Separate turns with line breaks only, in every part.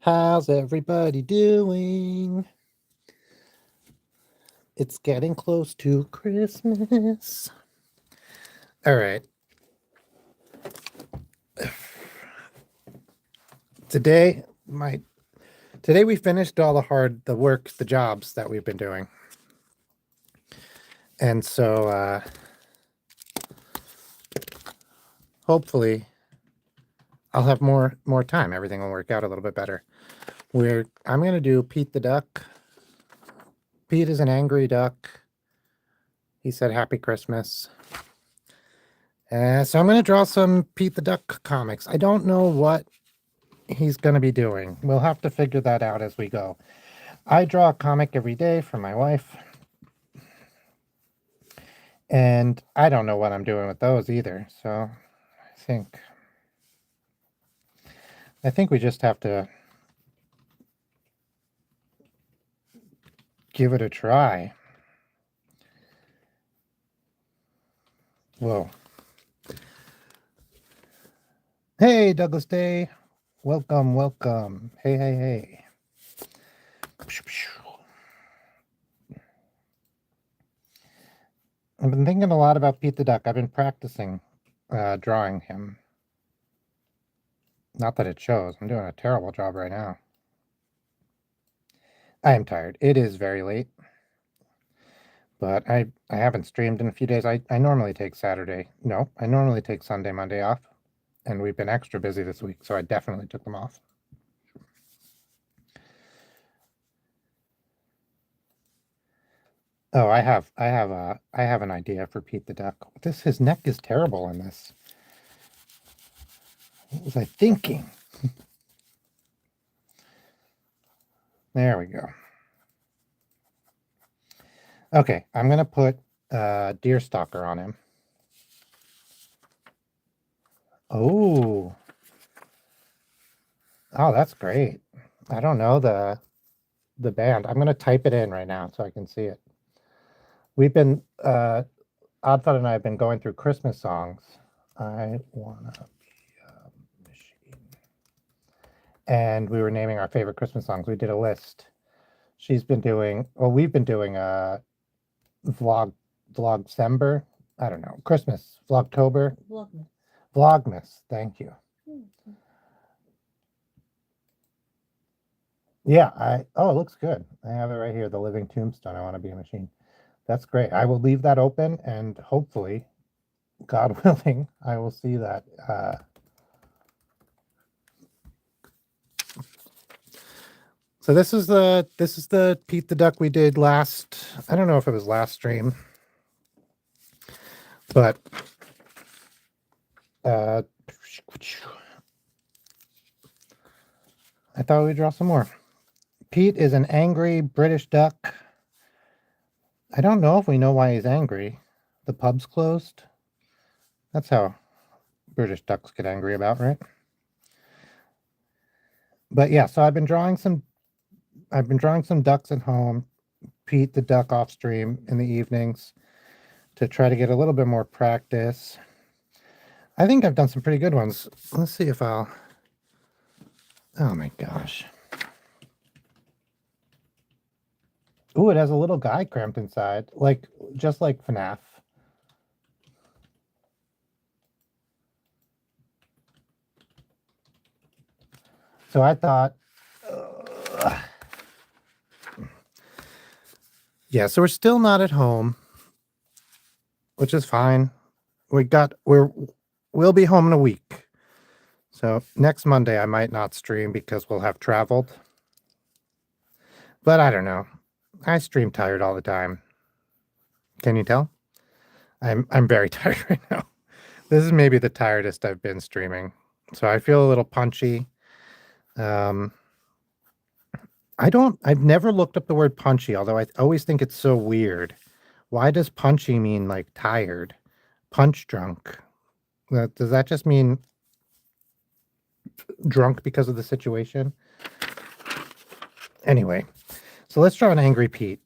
How's everybody doing? It's getting close to Christmas. All right. Today we finished all the jobs that we've been doing. And so hopefully I'll have more time. Everything will work out a little bit better. I'm going to do Pete the Duck. Pete is an angry duck. He said Happy Christmas. So I'm going to draw some Pete the Duck comics. I don't know what he's going to be doing. We'll have to figure that out as we go. I draw a comic every day for my wife. And I don't know what I'm doing with those either. So I think we just have to give it a try. Whoa. Hey, Douglas Day. Welcome, welcome. Hey. I've been thinking a lot about Pete the Duck. I've been practicing drawing him. Not that it shows. I'm doing a terrible job right now. I am tired. It is very late. But I haven't streamed in a few days. I normally take Saturday. No, I normally take Sunday, Monday off. And we've been extra busy this week, so I definitely took them off. Oh, I have an idea for Pete the Duck. His neck is terrible in this. What was I thinking? There we go. Okay, I'm gonna put Deerstalker on him. Oh, that's great. I don't know the band. I'm gonna type it in right now so I can see it. We've been Oddfud and I have been going through Christmas songs. I wanna be a machine. And we were naming our favorite Christmas songs. We did a list. We've been doing Vlogcember. I don't know. Christmas. Vlogtober. Vlogmas. Thank you. Mm-hmm. Yeah, it looks good. I have it right here, The Living Tombstone. I Want to Be a Machine. That's great. I will leave that open, and hopefully, God willing, I will see that. So this is the Pete the Duck we did last. I don't know if it was last stream, but I thought we'd draw some more. Pete is an angry British duck. I don't know if we know why he's angry. The pub's closed. That's how British ducks get angry about, right? But yeah, so I've been drawing some ducks at home. Pete the Duck off stream in the evenings to try to get a little bit more practice. I think I've done some pretty good ones. Let's see if I'll... Oh my gosh. Ooh, it has a little guy cramped inside, just like FNAF. So I thought, yeah, so we're still not at home, which is fine. We'll be home in a week. So next Monday I might not stream because we'll have traveled. But I don't know. I stream tired all the time. Can you tell? I'm very tired right now. This is maybe the tiredest I've been streaming. So I feel a little punchy. I've never looked up the word punchy, although I always think it's so weird. Why does punchy mean like tired? Punch drunk. Does that just mean drunk because of the situation? Anyway, so let's draw an angry Pete.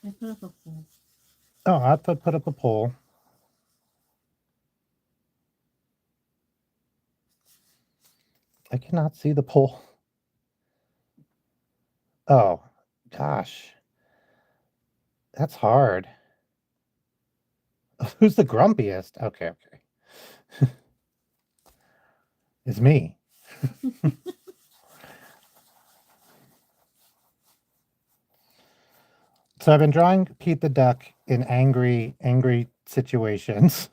I put up a poll. Oh, I put up a poll. I cannot see the poll. Oh, gosh. That's hard. Who's the grumpiest? Okay, okay. It's me. So I've been drawing Pete the Duck in angry situations.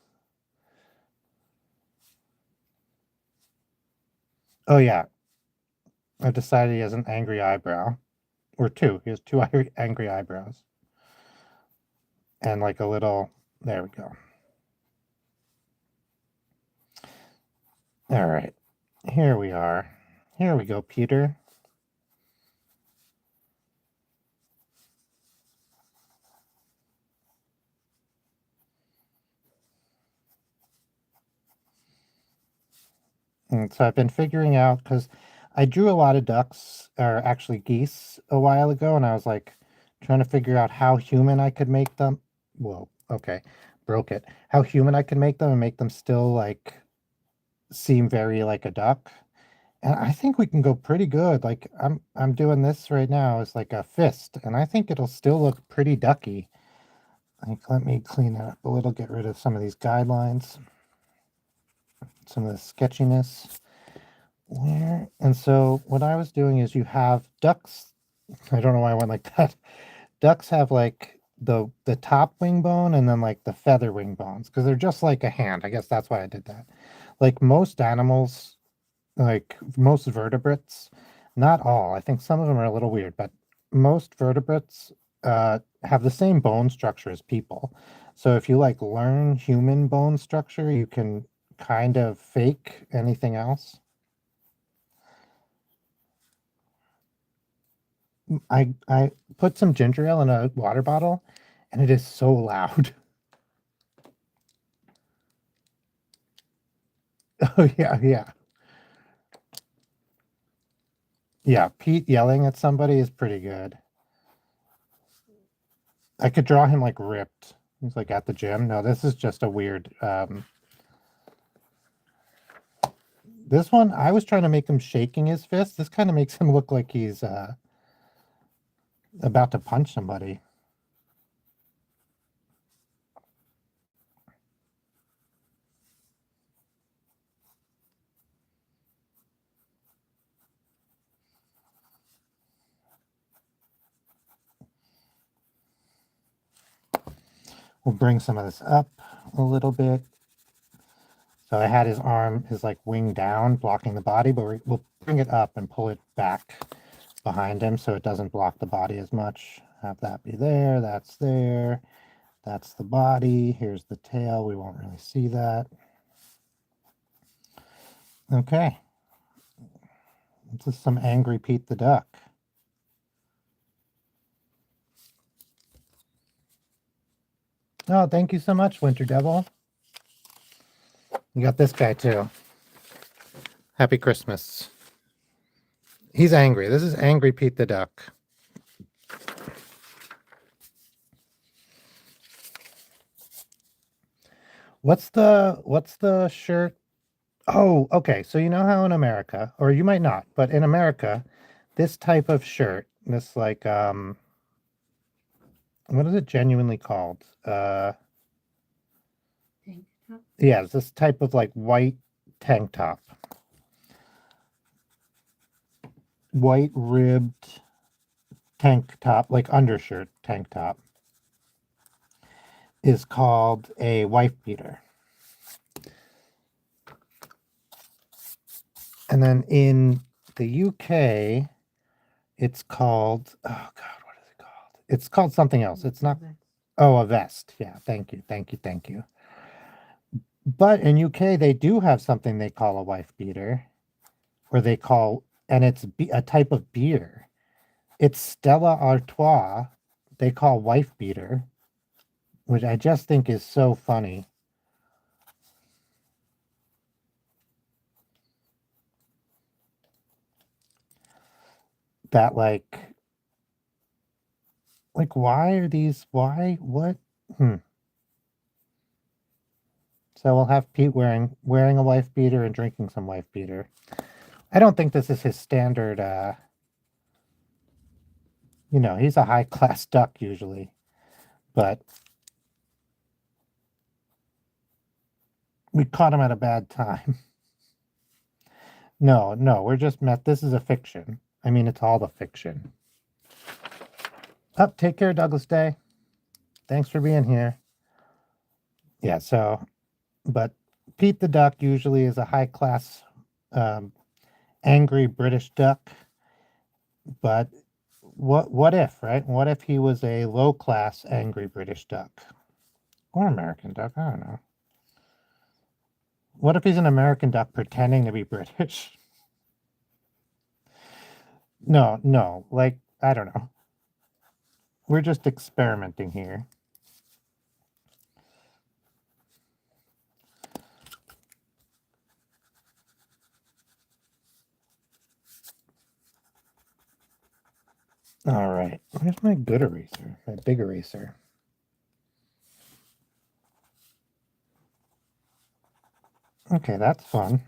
Oh yeah, I've decided he has an angry eyebrow. Or two. He has two angry eyebrows. And like a little, there we go. All right, here we are. Here we go, Peter. And so I've been figuring out, because I drew a lot of ducks, or actually geese, a while ago, and I was like trying to figure out how human I could make them. Whoa, okay, broke it. How human I could make them and make them still like seem very like a duck. And I think we can go pretty good. Like I'm doing this right now as like a fist, and I think it'll still look pretty ducky. Like, let me clean that up a little, get rid of some of these guidelines, some of the sketchiness. Where? And so what I was doing is, you have ducks. I don't know why I went like that. Ducks have like the top wing bone and then like the feather wing bones, because they're just like a hand. I guess that's why I did that. Like most animals, like most vertebrates, not all. I think some of them are a little weird, but most vertebrates have the same bone structure as people. So if you like learn human bone structure, you can kind of fake anything else. I put some ginger ale in a water bottle, and it is so loud. Oh yeah, yeah. Yeah, Pete yelling at somebody is pretty good. I could draw him like ripped. He's like at the gym. No, this is just a weird this one, I was trying to make him shaking his fist. This kind of makes him look like he's about to punch somebody. We'll bring some of this up a little bit. So I had his arm, his like wing down, blocking the body, but we'll bring it up and pull it back behind him so it doesn't block the body as much. Have that be there, that's there. That's the body. Here's the tail. We won't really see that. Okay. This is some angry Pete the Duck. Oh, thank you so much, Winter Devil. You got this guy too. Happy Christmas. He's angry. This is angry Pete the Duck. What's the shirt? Oh, okay. So you know how in America, or you might not, but in America, this type of shirt, this like what is it genuinely called?
Tank top?
Yeah, it's this type of like white tank top. White ribbed tank top, like undershirt tank top, is called a wife beater. And then in the UK, it's called, oh God, what is it called? It's called something else. It's not, oh, a vest. Yeah, thank you, thank you, thank you. But in UK, they do have something they call a wife beater, or they call, and it's a type of beer. It's Stella Artois. They call wife beater, which I just think is so funny. That like why are these, why, what? So we'll have Pete wearing a wife beater and drinking some wife beater. I don't think this is his standard, he's a high-class duck usually, but we caught him at a bad time. No, we're just met. This is a fiction. I mean, it's all the fiction. Take care, Douglas Day. Thanks for being here. Yeah, so, but Pete the Duck usually is a high-class, um, angry British duck, but what if, right? What if he was a low-class angry British duck? Or American duck, I don't know. What if he's an American duck pretending to be British? No, like, I don't know. We're just experimenting here. All right, where's my good eraser? My big eraser. Okay, that's fun.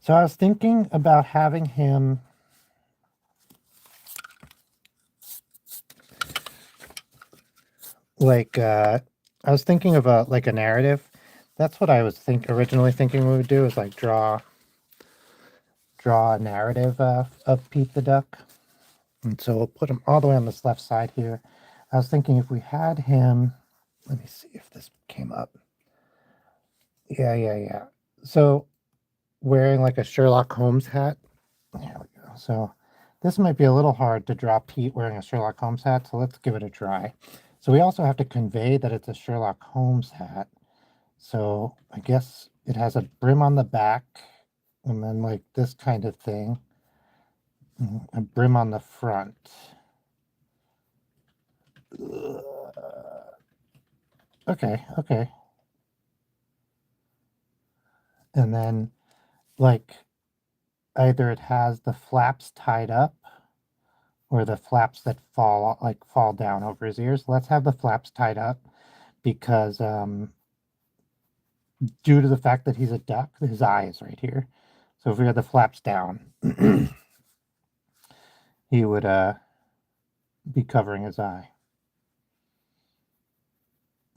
So I was thinking about having him like I was thinking of a narrative. That's what I was originally thinking we would do, is like draw a narrative of Pete the Duck. And so we'll put him all the way on this left side here. I was thinking if we had him, let me see if this came up. Yeah. So wearing like a Sherlock Holmes hat. There we go. So this might be a little hard to draw Pete wearing a Sherlock Holmes hat, so let's give it a try. So we also have to convey that it's a Sherlock Holmes hat. So I guess it has a brim on the back, and then like this kind of thing, a brim on the front. Okay. And then like either it has the flaps tied up or the flaps that fall down over his ears. Let's have the flaps tied up because due to the fact that he's a duck, his eye is right here. So if we had the flaps down, he would be covering his eye.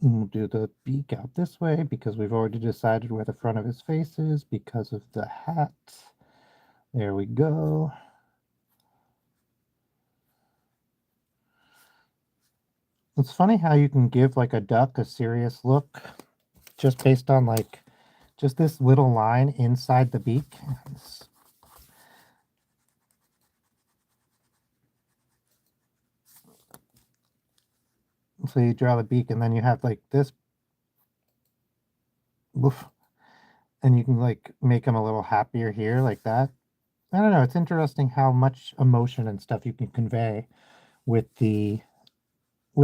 And we'll do the beak out this way because we've already decided where the front of his face is because of the hat. There we go. It's funny how you can give like a duck a serious look just based on like just this little line inside the beak. So you draw the beak and then you have like this, woof, and you can like make him a little happier here like that. I don't know. It's interesting how much emotion and stuff you can convey with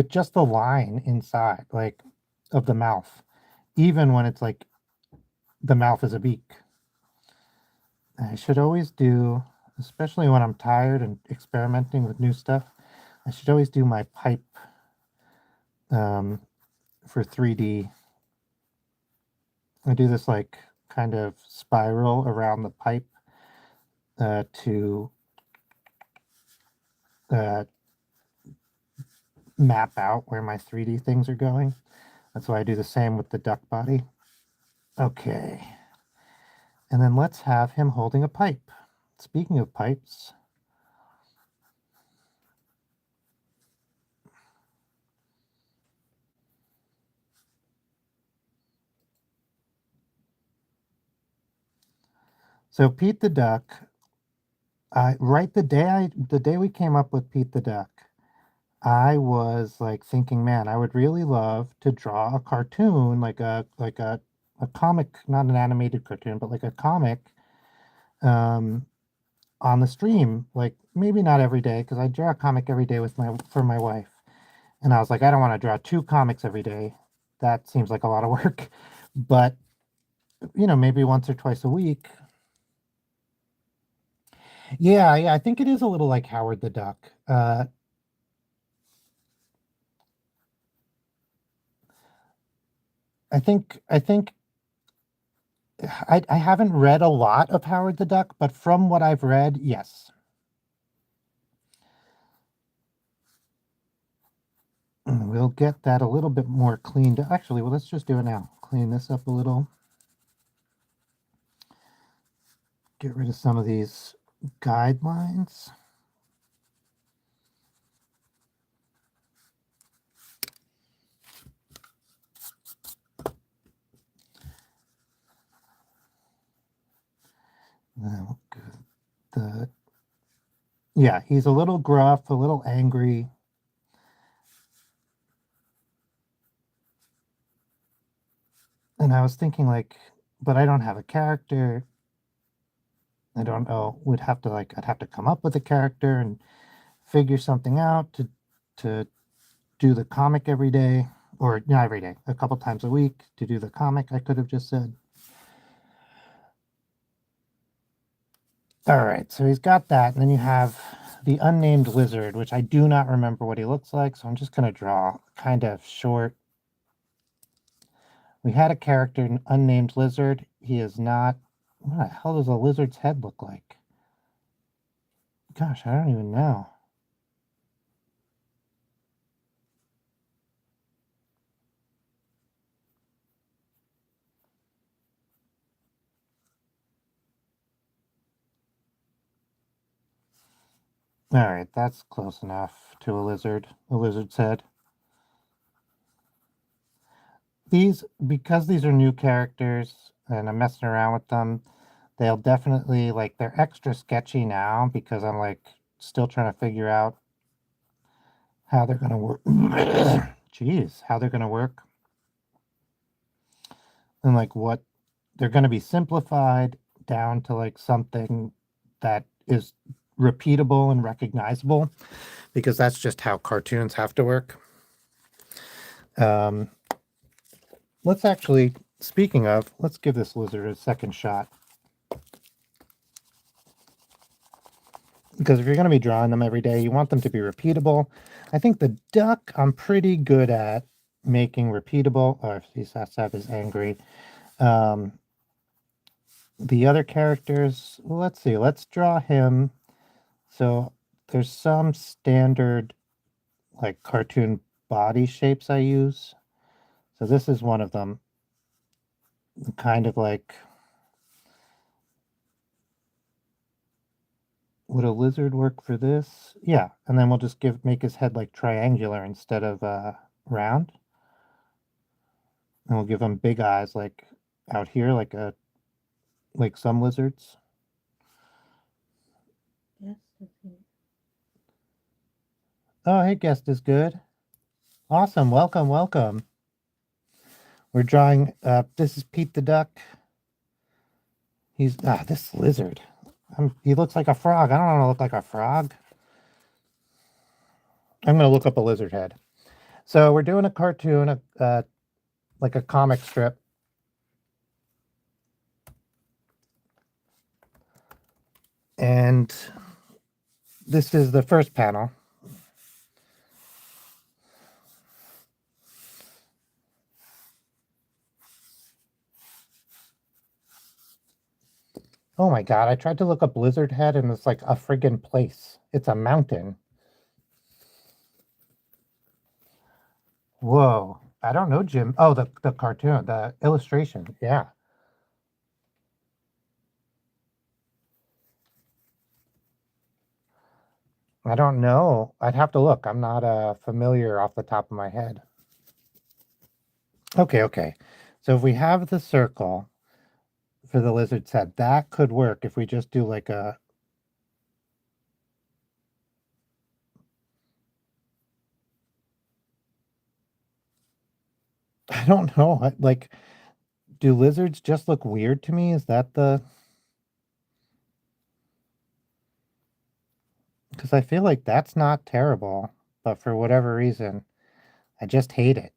just the line inside, like, of the mouth, even when it's like the mouth is a beak. I should always do, especially when I'm tired and experimenting with new stuff, I should always do my pipe for 3D. I do this like kind of spiral around the pipe to map out where my 3D things are going. That's why I do the same with the duck body. Okay. And then let's have him holding a pipe. Speaking of pipes, so Pete the Duck, the day we came up with Pete the Duck, I was like thinking, man, I would really love to draw a cartoon, like a comic, not an animated cartoon, but like a comic, on the stream. Like maybe not every day, because I draw a comic every day for my wife, and I was like, I don't want to draw 2 comics every day. That seems like a lot of work, but maybe once or twice a week. Yeah, I think it is a little like Howard the Duck. I think I haven't read a lot of Howard the Duck, but from what I've read, yes. We'll get that a little bit more cleaned. Actually, well, let's just do it now. Clean this up a little. Get rid of some of these guidelines. Yeah, he's a little gruff, a little angry. And I was thinking like, but I don't have a character. I don't know. I'd have to come up with a character and figure something out to do the comic every day, or not every day, a couple times a week to do the comic. I could have just said. All right, so he's got that, and then you have the unnamed lizard, which I do not remember what he looks like, so I'm just going to draw kind of short. We had a character, an unnamed lizard. He is not. What the hell does a lizard's head look like? Gosh, I don't even know. All right, that's close enough to a lizard's head. Because these are new characters and I'm messing around with them, they'll definitely, like, they're extra sketchy now because I'm, like, still trying to figure out how they're going to work. Jeez, how they're going to work. And, like, what they're going to be simplified down to, like, something that is repeatable and recognizable, because that's just how cartoons have to work. Let's actually, speaking of, let's give this lizard a second shot. Because if you're going to be drawing them every day, you want them to be repeatable. I think the duck I'm pretty good at making repeatable. Oh, if Sasab is angry. The other characters, well, let's see. Let's draw him. So there's some standard, like, cartoon body shapes I use. So this is one of them. Kind of like, would a lizard work for this? Yeah, and then we'll just make his head like triangular instead of round. And we'll give him big eyes like out here, like some lizards.
Yes, that's it.
Oh, hey, guest is good. Awesome. Welcome, welcome. We're drawing, this is Pete the Duck. This lizard. He looks like a frog. I don't want to look like a frog. I'm going to look up a lizard head. So we're doing a cartoon, like a comic strip. And this is the first panel. Oh my God, I tried to look up lizard head and it's like a friggin' place. It's a mountain. Whoa. I don't know, Jim. Oh, the cartoon, the illustration. Yeah. I don't know. I'd have to look. I'm not familiar off the top of my head. Okay, okay. So if we have the circle for the lizard's head, that could work if we just do like a... I don't know. Like, do lizards just look weird to me? Is that the... Because I feel like that's not terrible, but for whatever reason, I just hate it.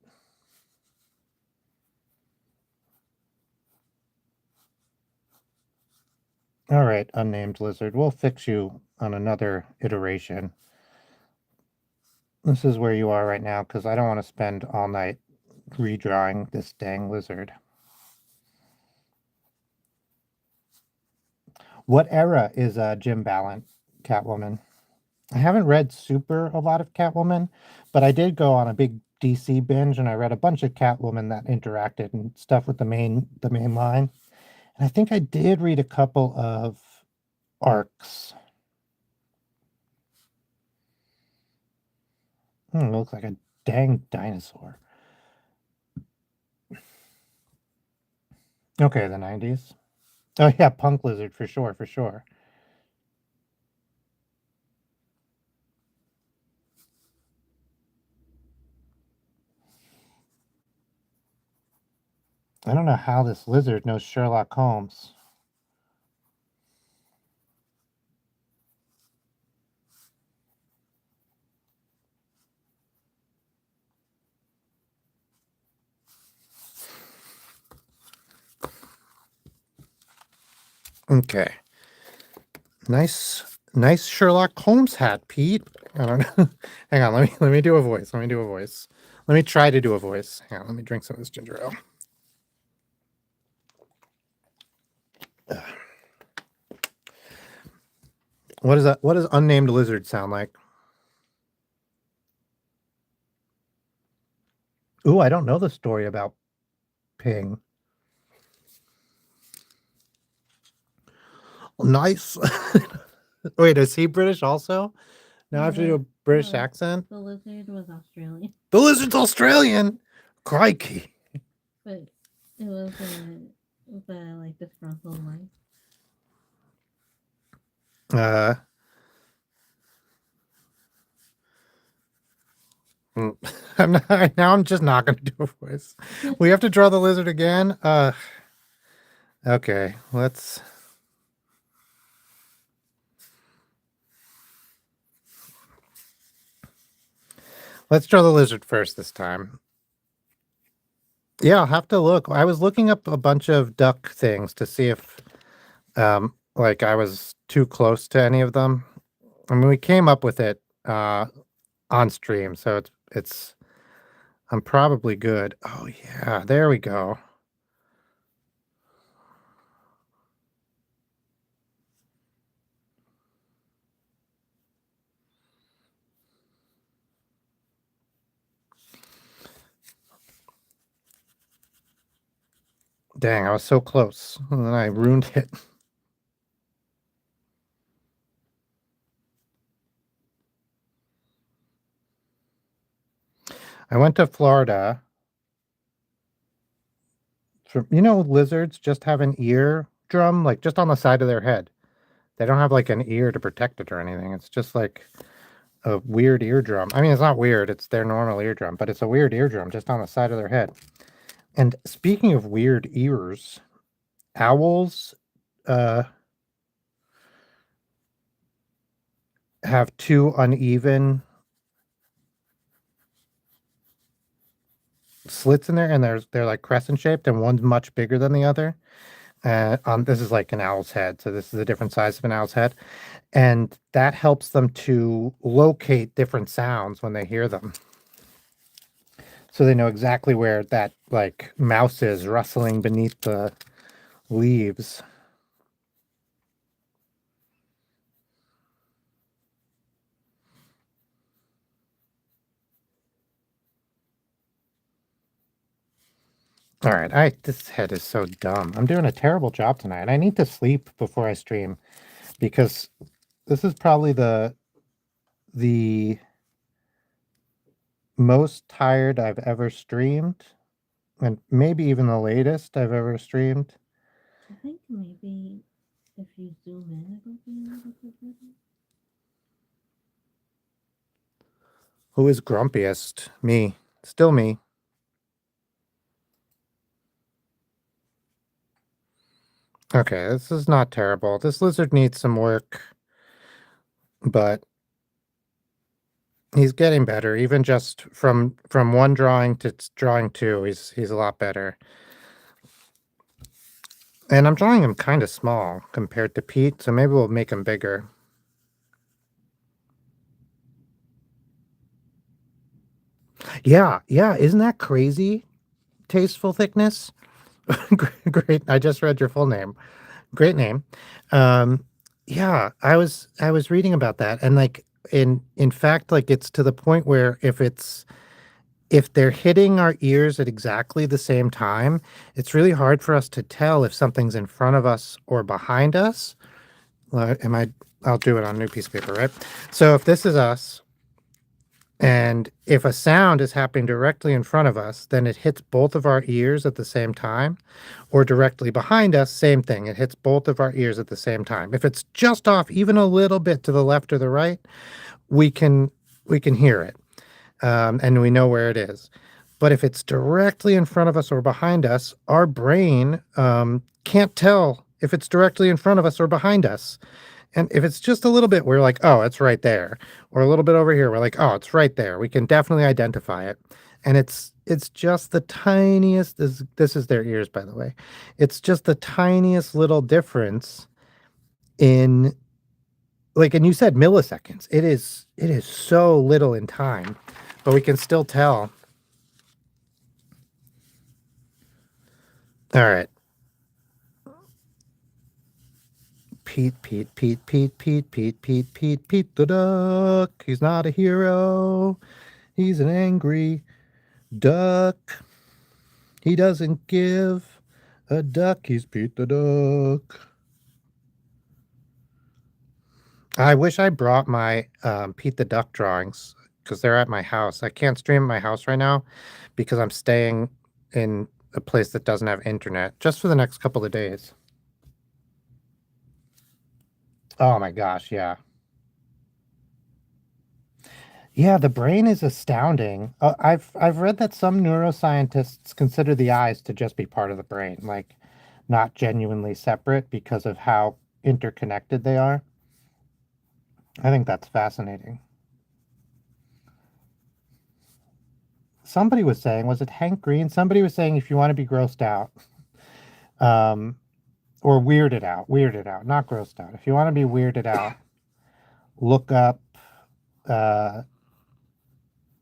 All right, unnamed lizard. We'll fix you on another iteration. This is where you are right now because I don't want to spend all night redrawing this dang lizard. What era is Jim Ballant Catwoman? I haven't read a lot of Catwoman, but I did go on a big DC binge and I read a bunch of Catwoman that interacted and stuff with the main line. And I think I did read a couple of arcs. It looks like a dang dinosaur. Okay, the 90s. Oh yeah, Punk Lizard for sure, for sure. I don't know how this lizard knows Sherlock Holmes. Okay. Nice Sherlock Holmes hat, Pete. I don't know. Hang on, let me do a voice. Let me do a voice. Let me try to do a voice. Hang on, let me drink some of this ginger ale. What is that? What does unnamed lizard sound like? Ooh, I don't know the story about Ping. Nice. Wait, is he British also? Now I have to do a British accent.
The lizard was Australian.
The lizard's Australian. Crikey.
But it was a like disgruntled life.
I'm just not gonna do a voice. We have to draw the lizard again. Okay, let's draw the lizard first this time. Yeah, I'll have to look. I was looking up a bunch of duck things to see if like I was too close to any of them. I mean, we came up with it on stream, so it's I'm probably good. Oh yeah, there we go. Dang, I was so close. And then I ruined it. I went to Florida. Lizards just have an ear drum, like just on the side of their head. They don't have like an ear to protect it or anything. It's just like a weird eardrum. I mean, it's not weird. It's their normal eardrum, but it's a weird eardrum just on the side of their head. And speaking of weird ears, owls have two uneven slits in there, and they're like crescent shaped, and one's much bigger than the other. This is like an owl's head, so this is a different size of an owl's head, and that helps them to locate different sounds when they hear them. So they know exactly where that like mouse is rustling beneath the leaves. All right, this head is so dumb. I'm doing a terrible job tonight. I need to sleep before I stream because this is probably the most tired I've ever streamed, and maybe even the latest I've ever streamed.
I think maybe if you zoom in, it'll be a little bit better.
Who is grumpiest? Me. Still me. Okay, this is not terrible. This lizard needs some work, but he's getting better. Even just from one drawing to drawing two, he's a lot better. And I'm drawing him kind of small compared to Pete, so maybe we'll make him bigger. Yeah, isn't that crazy? Tasteful thickness. Great. I just read your full name. Great name. Um, yeah, I was reading about that, and like in fact, like it's to the point where if they're hitting our ears at exactly the same time, it's really hard for us to tell if something's in front of us or behind us. Am I? I'll do it on a new piece of paper, right? So if this is us, and if a sound is happening directly in front of us, then it hits both of our ears at the same time, or directly behind us, same thing. It hits both of our ears at the same time. If it's just off even a little bit to the left or the right, we can hear it, and we know where it is. But if it's directly in front of us or behind us, our brain can't tell if it's directly in front of us or behind us. And if it's just a little bit, we're like, oh, it's right there. Or a little bit over here, we're like, oh, it's right there. We can definitely identify it. And it's just the tiniest, this is their ears, by the way. It's just the tiniest little difference in, like, and you said milliseconds. It is so little in time, but we can still tell. All right. Pete, Pete, Pete, Pete, Pete, Pete, Pete, Pete, Pete the duck. He's not a hero. He's an angry duck. He doesn't give a duck. He's Pete the duck. I wish I brought my Pete the Duck drawings because they're at my house. I can't stream at my house right now because I'm staying in a place that doesn't have internet just for the next couple of days. Oh my gosh, yeah. Yeah, the brain is astounding. I've read that some neuroscientists consider the eyes to just be part of the brain, like not genuinely separate because of how interconnected they are. I think that's fascinating. Somebody was saying, was it Hank Green? Somebody was saying if you want to be grossed out, um, or weirded out, not grossed out. If you want to be weirded out, look up uh,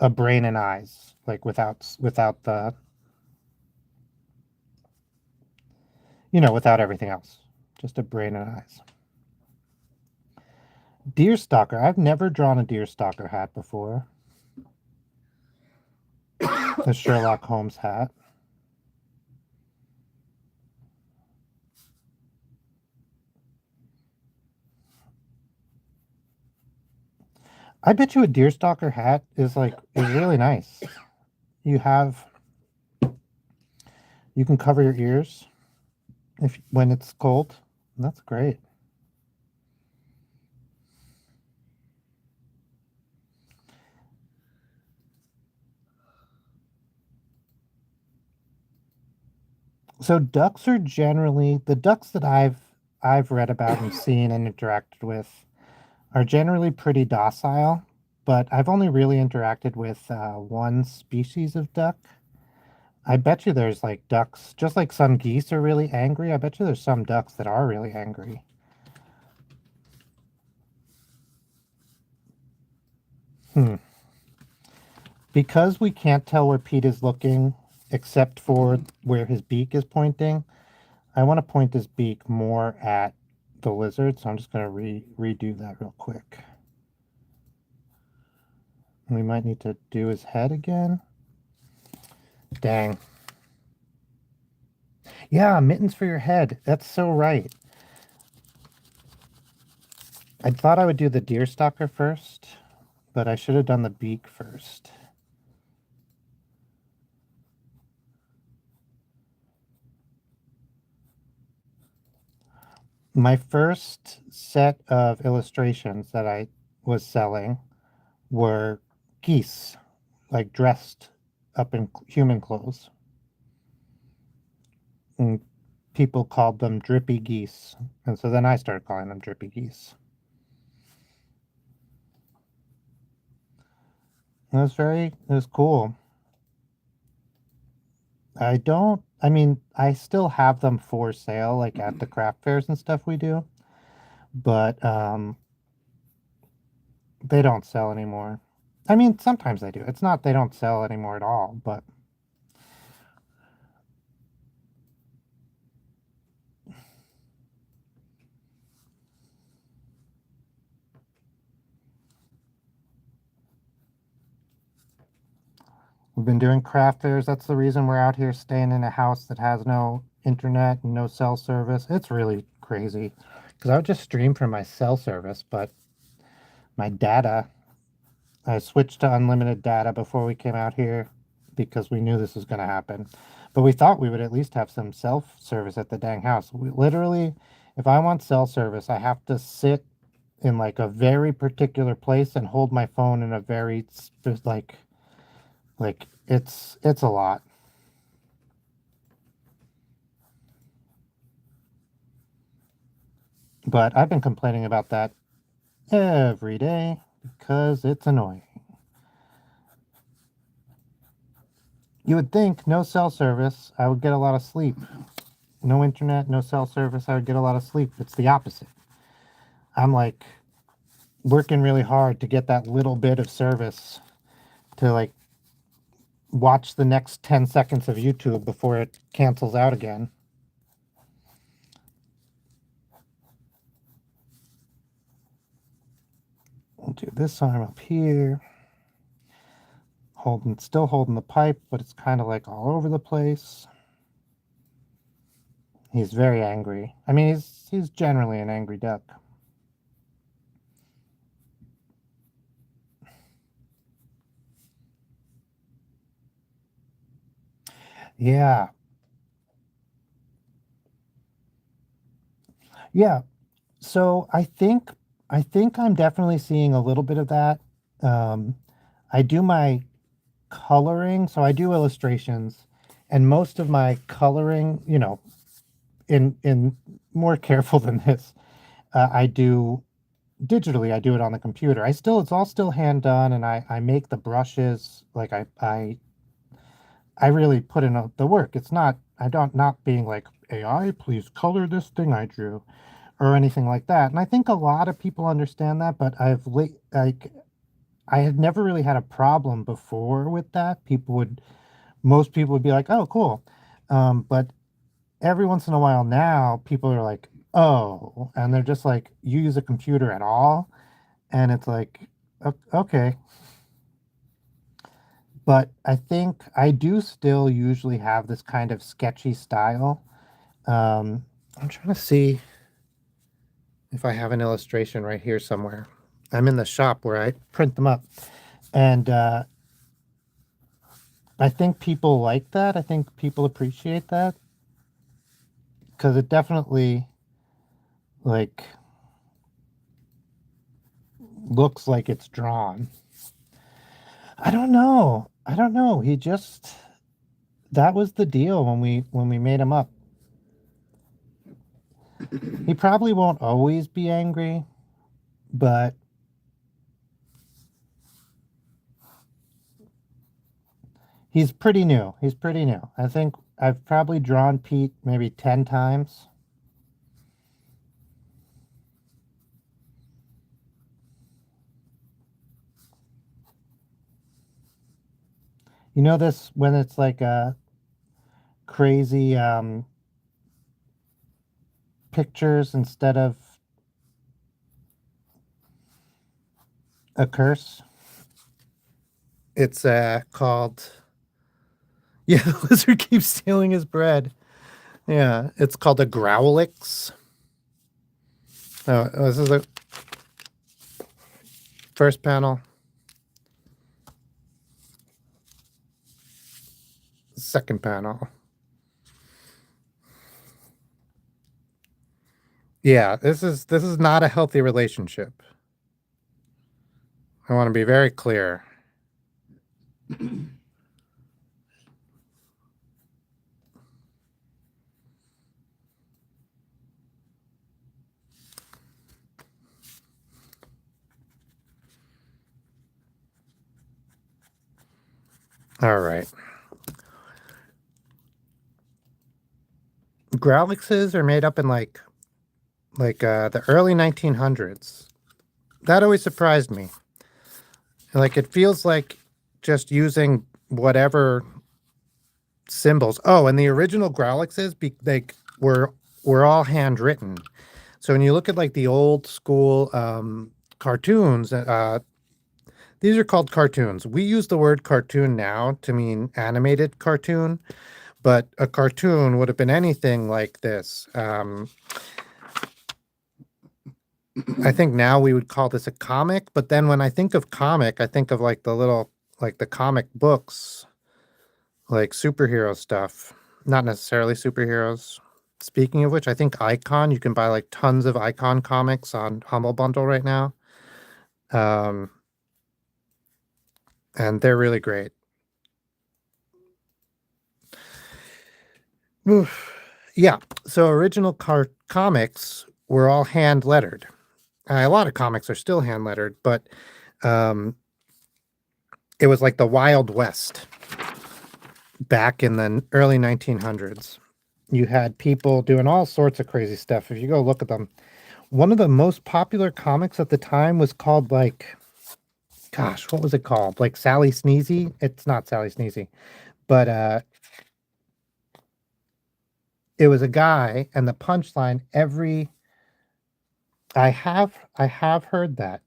a brain and eyes, like without the without everything else, just a brain and eyes. Deer stalker. I've never drawn a deer stalker hat before. A Sherlock Holmes hat. I bet you a deer stalker hat is really nice. You have you can cover your ears if when it's cold. That's great. So ducks are generally the ducks that I've read about and seen and interacted with are generally pretty docile, but I've only really interacted with one species of duck. I bet you there's like ducks, just like some geese are really angry. I bet you there's some ducks that are really angry. Hmm. Because we can't tell where Pete is looking except for where his beak is pointing, I want to point his beak more at the lizard, so I'm just going to redo that real quick. We might need to do his head again. Dang. Yeah, mittens for your head. That's so right. I thought I would do the deer stalker first, but I should have done the beak first. My first set of illustrations that I was selling were geese, like dressed up in human clothes. And people called them drippy geese. And so then I started calling them drippy geese. It was cool. I mean, I still have them for sale, like at the craft fairs and stuff we do, but they don't sell anymore. I mean, sometimes they do. It's not they don't sell anymore at all, but We've been doing craft fairs. That's the reason we're out here staying in a house that has no internet and no cell service. It's really crazy because I would just stream from my cell service, but my data, I switched to unlimited data before we came out here because we knew this was going to happen. But we thought we would at least have some cell service at the dang house. We literally, if I want cell service, I have to sit in like a very particular place and hold my phone in a very like it's a lot. But I've been complaining about that every day because it's annoying. You would think no cell service, I would get a lot of sleep. No internet, no cell service, I would get a lot of sleep. It's the opposite. I'm like working really hard to get that little bit of service to like watch the next 10 seconds of YouTube before it cancels out again. We'll do this arm up here. Still holding the pipe, but it's kind of like all over the place. He's very angry. I mean, he's generally an angry duck. Yeah. Yeah. So I think I'm definitely seeing a little bit of that. I do my coloring, so I do illustrations, and most of my coloring, in more careful than this, I do digitally. I do it on the computer. It's all still hand done, and I make the brushes. Like I really put in the work. It's not, I don't, not being like, AI, please color this thing I drew or anything like that. And I think a lot of people understand that, but I had never really had a problem before with that. Most people would be like, oh, cool. But every once in a while now, people are like, oh, and they're just like, you use a computer at all? And it's like, okay. But I think I do still usually have this kind of sketchy style. I'm trying to see if I have an illustration right here somewhere. I'm in the shop where I print them up. And I think people like that. I think people appreciate that. Because it definitely, like, looks like it's drawn. I don't know. That was the deal when we made him up. He probably won't always be angry, but he's pretty new. I think I've probably drawn Pete maybe 10 times. You know this when it's like a crazy pictures instead of a curse? It's called... Yeah, the lizard keeps stealing his bread. Yeah, it's called a growlix. Oh, this is the first panel. Second panel. Yeah, this is not a healthy relationship. I want to be very clear. All right. Growlixes are made up in like the early 1900s. That always surprised me. Like, it feels like just using whatever symbols. Oh, and the original Growlixes were all handwritten. So when you look at like the old school cartoons, These are called cartoons. We use the word cartoon now to mean animated cartoon, but a cartoon would have been anything like this. I think now we would call this a comic, but then when I think of comic, I think of like the comic books, like superhero stuff, not necessarily superheroes. Speaking of which, I think Icon, you can buy like tons of Icon comics on Humble Bundle right now. And they're really great. Oof. Yeah. So original comics were all hand lettered. A lot of comics are still hand lettered, but it was like the Wild West back in the early 1900s. You had people doing all sorts of crazy stuff. If you go look at them, one of the most popular comics at the time was called like, gosh, what was it called? Like Sally Sneezy? It's not Sally Sneezy, but it was a guy, and the punchline I have heard that.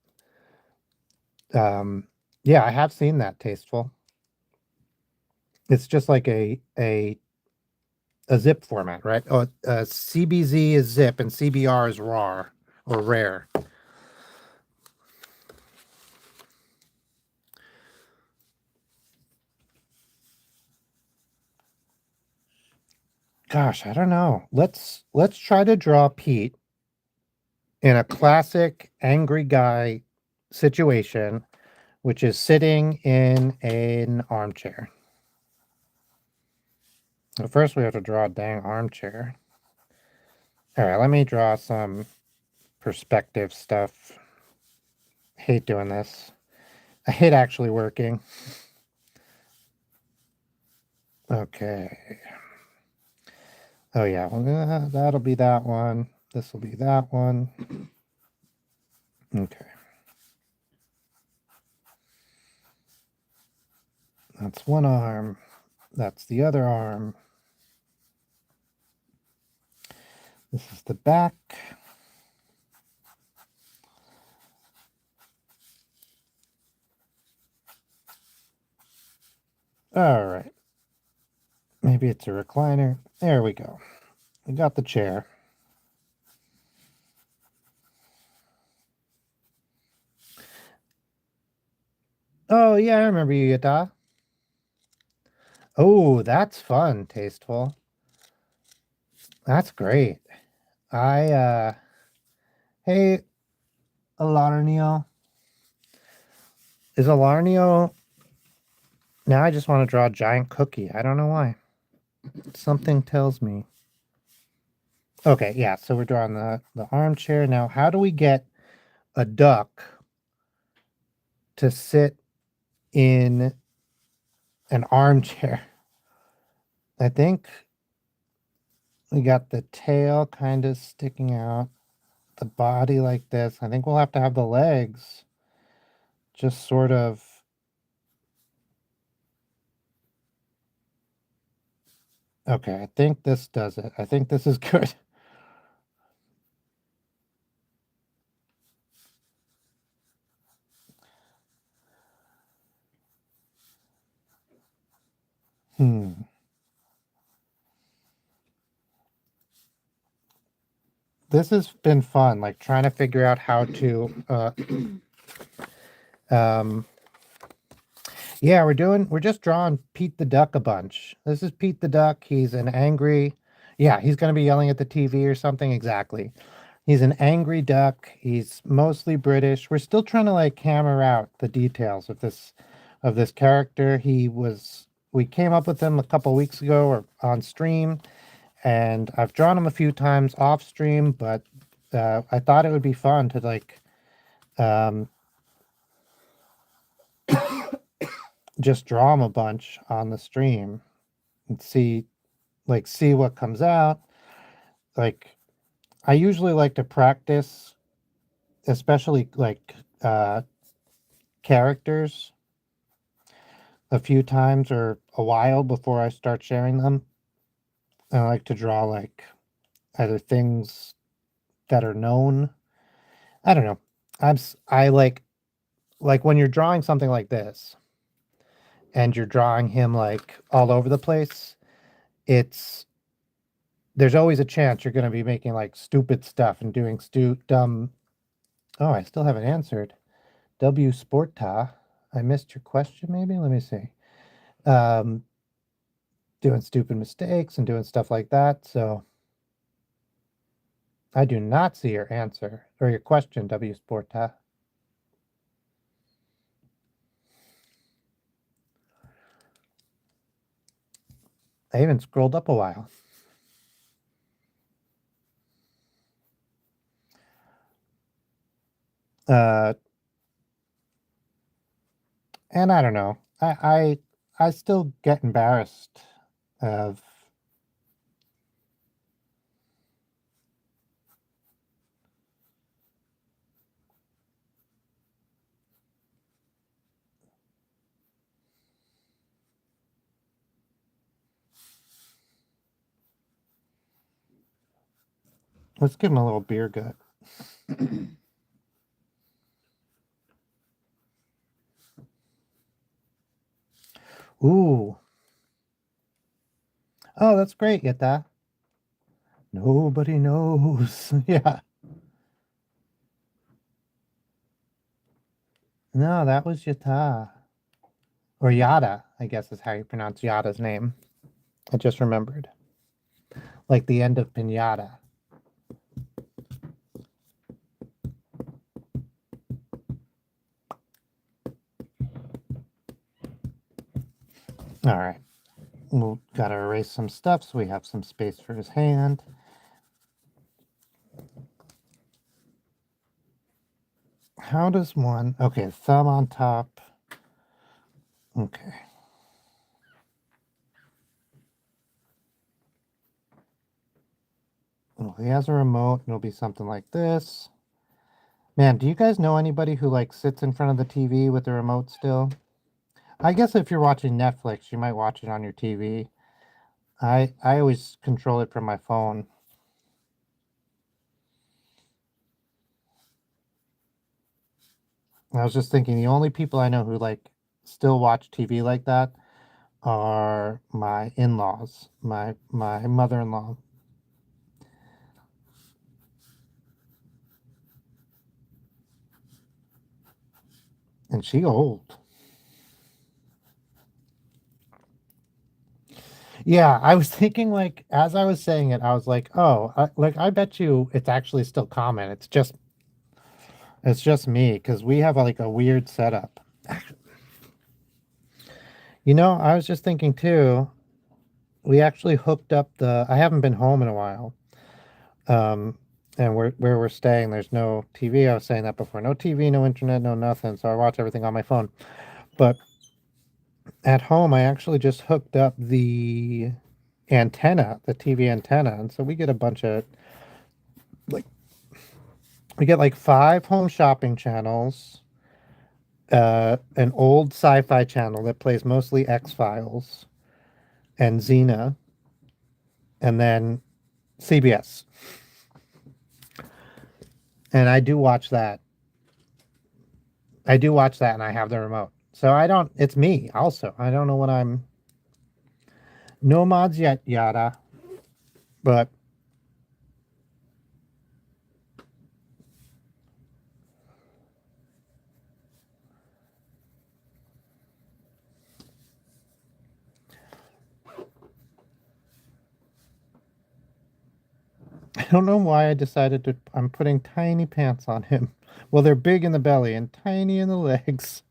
Yeah, I have seen that, Tasteful. It's just like a zip format, right? Oh, CBZ is zip and CBR is raw or rare. Gosh, I don't know. Let's try to draw Pete in a classic angry guy situation, which is sitting in an armchair. So first we have to draw a dang armchair. All right, let me draw some perspective stuff. Hate doing this. I hate actually working. Okay. Oh yeah, well, that'll be that one. This will be that one. Okay. That's one arm. That's the other arm. This is the back. All right. Maybe it's a recliner. There we go. We got the chair. Oh, yeah, I remember you, Yada. Oh, that's fun, Tasteful. That's great. Hey, Alarnio. Is Alarnio... Now I just want to draw a giant cookie. I don't know why. Something tells me. Okay, yeah, so we're drawing the armchair. Now, how do we get a duck to sit in an armchair? I think we got the tail kind of sticking out, the body like this. I think we'll have to have the legs just sort of... Okay, I think this does it. I think this is good. This has been fun, like trying to figure out how to yeah, we're just drawing Pete the Duck a bunch. This is Pete the Duck. He's an angry, yeah, he's gonna be yelling at the TV or something. Exactly. He's an angry duck. He's mostly British. We're still trying to like hammer out the details of this character. We came up with him a couple weeks ago or on stream, and I've drawn him a few times off stream, but I thought it would be fun to like just draw him a bunch on the stream and see what comes out. Like, I usually like to practice, especially like characters, a few times or a while before I start sharing them. I like to draw like either things that are known. I don't know. I like like when you're drawing something like this and you're drawing him like all over the place, there's always a chance you're going to be making like stupid stuff and doing dumb. Oh, I still haven't answered. W Sporta. I missed your question, maybe? Let me see. Doing stupid mistakes and doing stuff like that. So I do not see your answer or your question, W Sporta. I even scrolled up a while. And I don't know. I still get embarrassed of let's give him a little beer gut. Ooh. Oh, that's great, Yetta. Nobody knows. Yeah. No, that was Yata. Or Yada, I guess is how you pronounce Yada's name. I just remembered. Like the end of Pinata. All right. We'll gotta erase some stuff so we have some space for his hand. How does one... Okay, thumb on top. Okay. Well, he has a remote. It'll be something like this. Man, do you guys know anybody who like sits in front of the TV with the remote still? I guess if you're watching Netflix, you might watch it on your TV. I always control it from my phone. I was just thinking the only people I know who like still watch TV like that are my in-laws, my mother-in-law. And she old. Yeah, I was thinking like as I was saying it, I was like, oh, I bet you it's actually still common. It's just me because we have like a weird setup. You know, I was just thinking too. We actually hooked up the. I haven't been home in a while, and where we're staying, there's no TV. I was saying that before. No TV, no internet, no nothing. So I watch everything on my phone. But at home, I actually just hooked up the antenna, the TV antenna, and so we get a bunch of like we get like 5 home shopping channels, an old sci-fi channel that plays mostly X-Files and Xena, and then CBS. And I do watch that. I do watch that, and I have the remote. So I don't. It's me also. I don't know what I'm. No mods yet, yada. But I don't know why I decided to. I'm putting tiny pants on him. Well, they're big in the belly and tiny in the legs.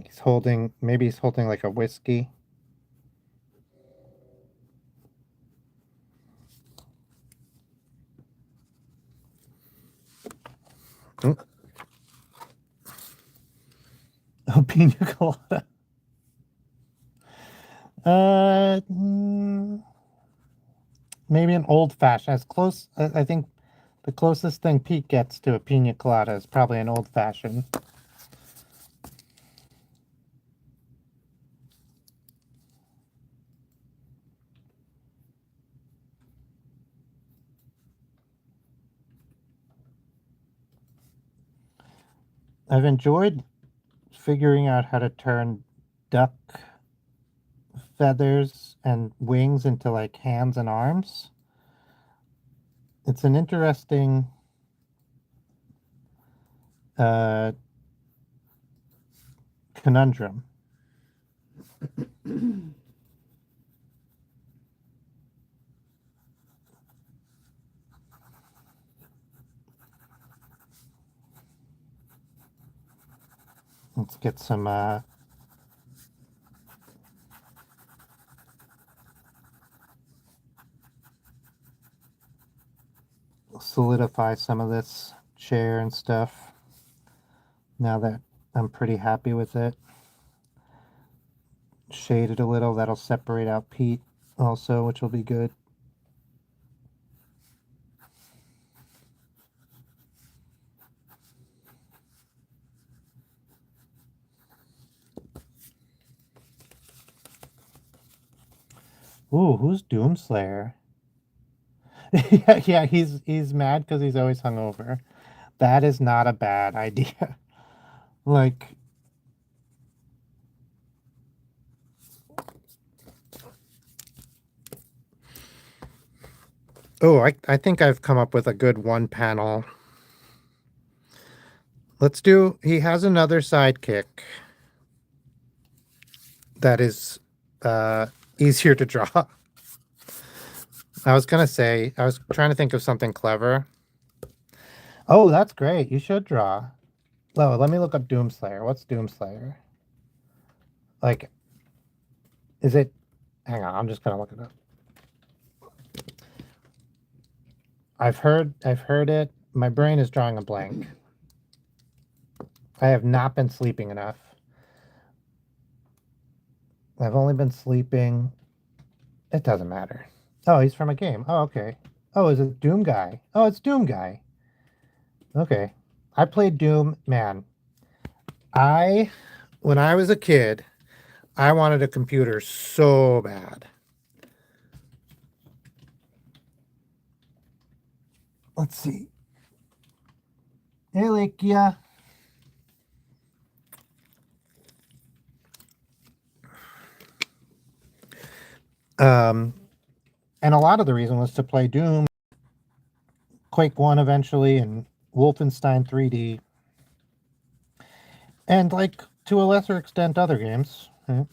He's holding. Maybe he's holding like a whiskey. Mm. Oh, pina colada. Maybe an old fashioned. As close, I think, the closest thing Pete gets to a pina colada is probably an old fashioned. I've enjoyed figuring out how to turn duck feathers and wings into like hands and arms. It's an interesting conundrum. Let's get some solidify some of this chair and stuff now that I'm pretty happy with it. Shade it a little, that'll separate out Pete also, which will be good. Ooh, who's Doomslayer? yeah, he's mad because he's always hungover. That is not a bad idea. Like, oh, I think I've come up with a good one panel. Let's do, he has another sidekick that is easier to draw. I was gonna say, I was trying to think of something clever. Oh, that's great. You should draw. Oh, let me look up Doomslayer. What's Doomslayer? Like, is it? Hang on, I'm just gonna look it up. I've heard it. My brain is drawing a blank. I have not been sleeping enough. I've only been sleeping. It doesn't matter. Oh, he's from a game. Oh, okay. Oh, is it Doom Guy? Oh, it's Doom Guy. Okay. I played Doom. Man, when I was a kid, I wanted a computer so bad. Let's see. Hey, Lakia. And a lot of the reason was to play Doom, Quake 1 eventually, and Wolfenstein 3D. And, like, to a lesser extent, other games. Right?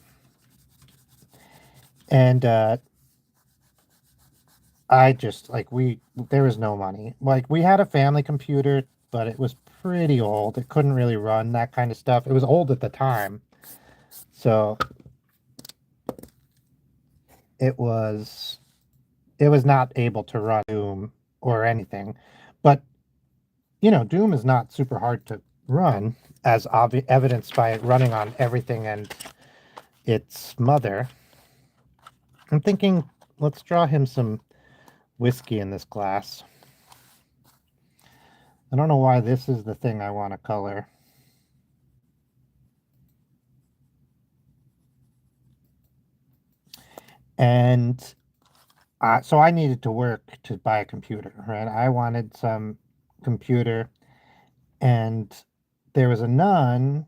And I just, like, there was no money. Like, we had a family computer, but it was pretty old. It couldn't really run that kind of stuff. It was old at the time. So it was not able to run Doom or anything. But, you know, Doom is not super hard to run, as evidenced by it running on everything and its mother. I'm thinking, let's draw him some whiskey in this glass. I don't know why this is the thing I want to color. And so I needed to work to buy a computer, right? I wanted some computer, and there was a nun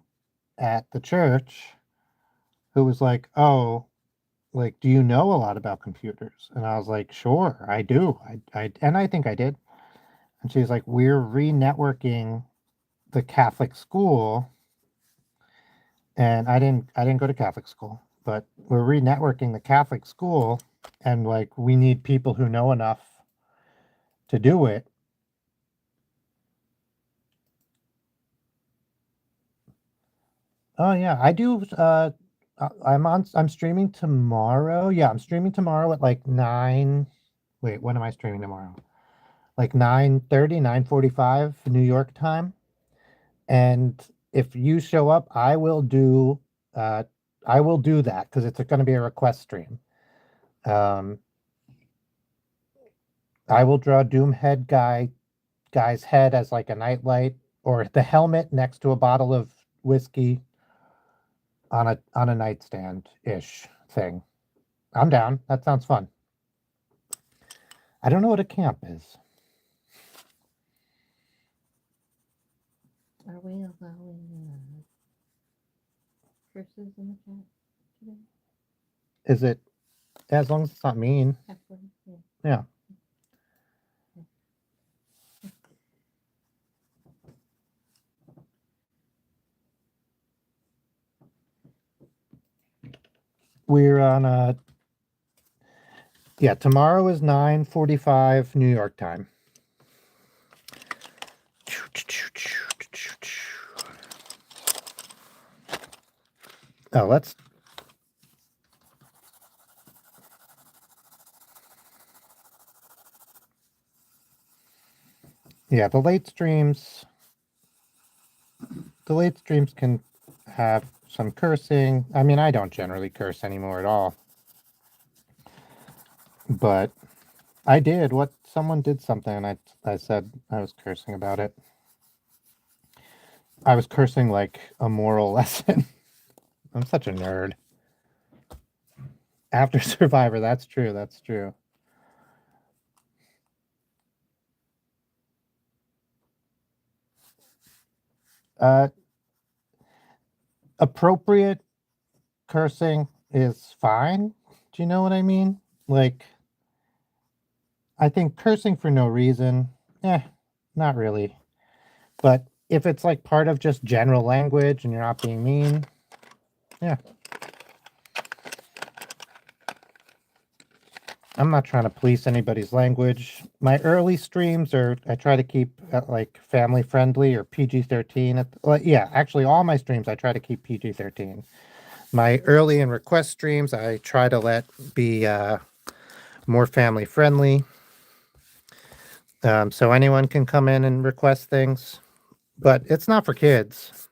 at the church who was like, "Oh, like, do you know a lot about computers?" And I was like, "Sure, I do. And I think I did." And she's like, "We're re-networking the Catholic school." And I didn't go to Catholic school, but we're re-networking the Catholic school, and like we need people who know enough to do it. Oh yeah, I do. I'm streaming tomorrow. Yeah, I'm streaming tomorrow at like 9. Wait, when am I streaming tomorrow? Like 9:30, 9:45 New York time. And if you show up, uh I will do that because it's going to be a request stream. Um I will draw Doomhead guy's head as like a nightlight, or the helmet next to a bottle of whiskey on a nightstand ish thing. I'm down. That sounds fun. I don't know what a camp is.
Are we allowing curses in the chat today?
Is it, as long as it's not mean?
F words, yeah.
Yeah. We're on yeah, tomorrow is 9:45 New York time. Oh, let's. Yeah, the late streams can have some cursing. I mean, I don't generally curse anymore at all. But I did. Someone did something and I said I was cursing about it. I was cursing like a moral lesson. I'm such a nerd. After Survivor, that's true. That's true. Appropriate cursing is fine. Do you know what I mean? Like, I think cursing for no reason, not really. But if it's like part of just general language and you're not being mean, yeah. I'm not trying to police anybody's language. My early streams I try to keep like family friendly or PG-13. Well, yeah, actually all my streams I try to keep PG-13. My early and request streams I try to let be more family friendly. So anyone can come in and request things, but it's not for kids.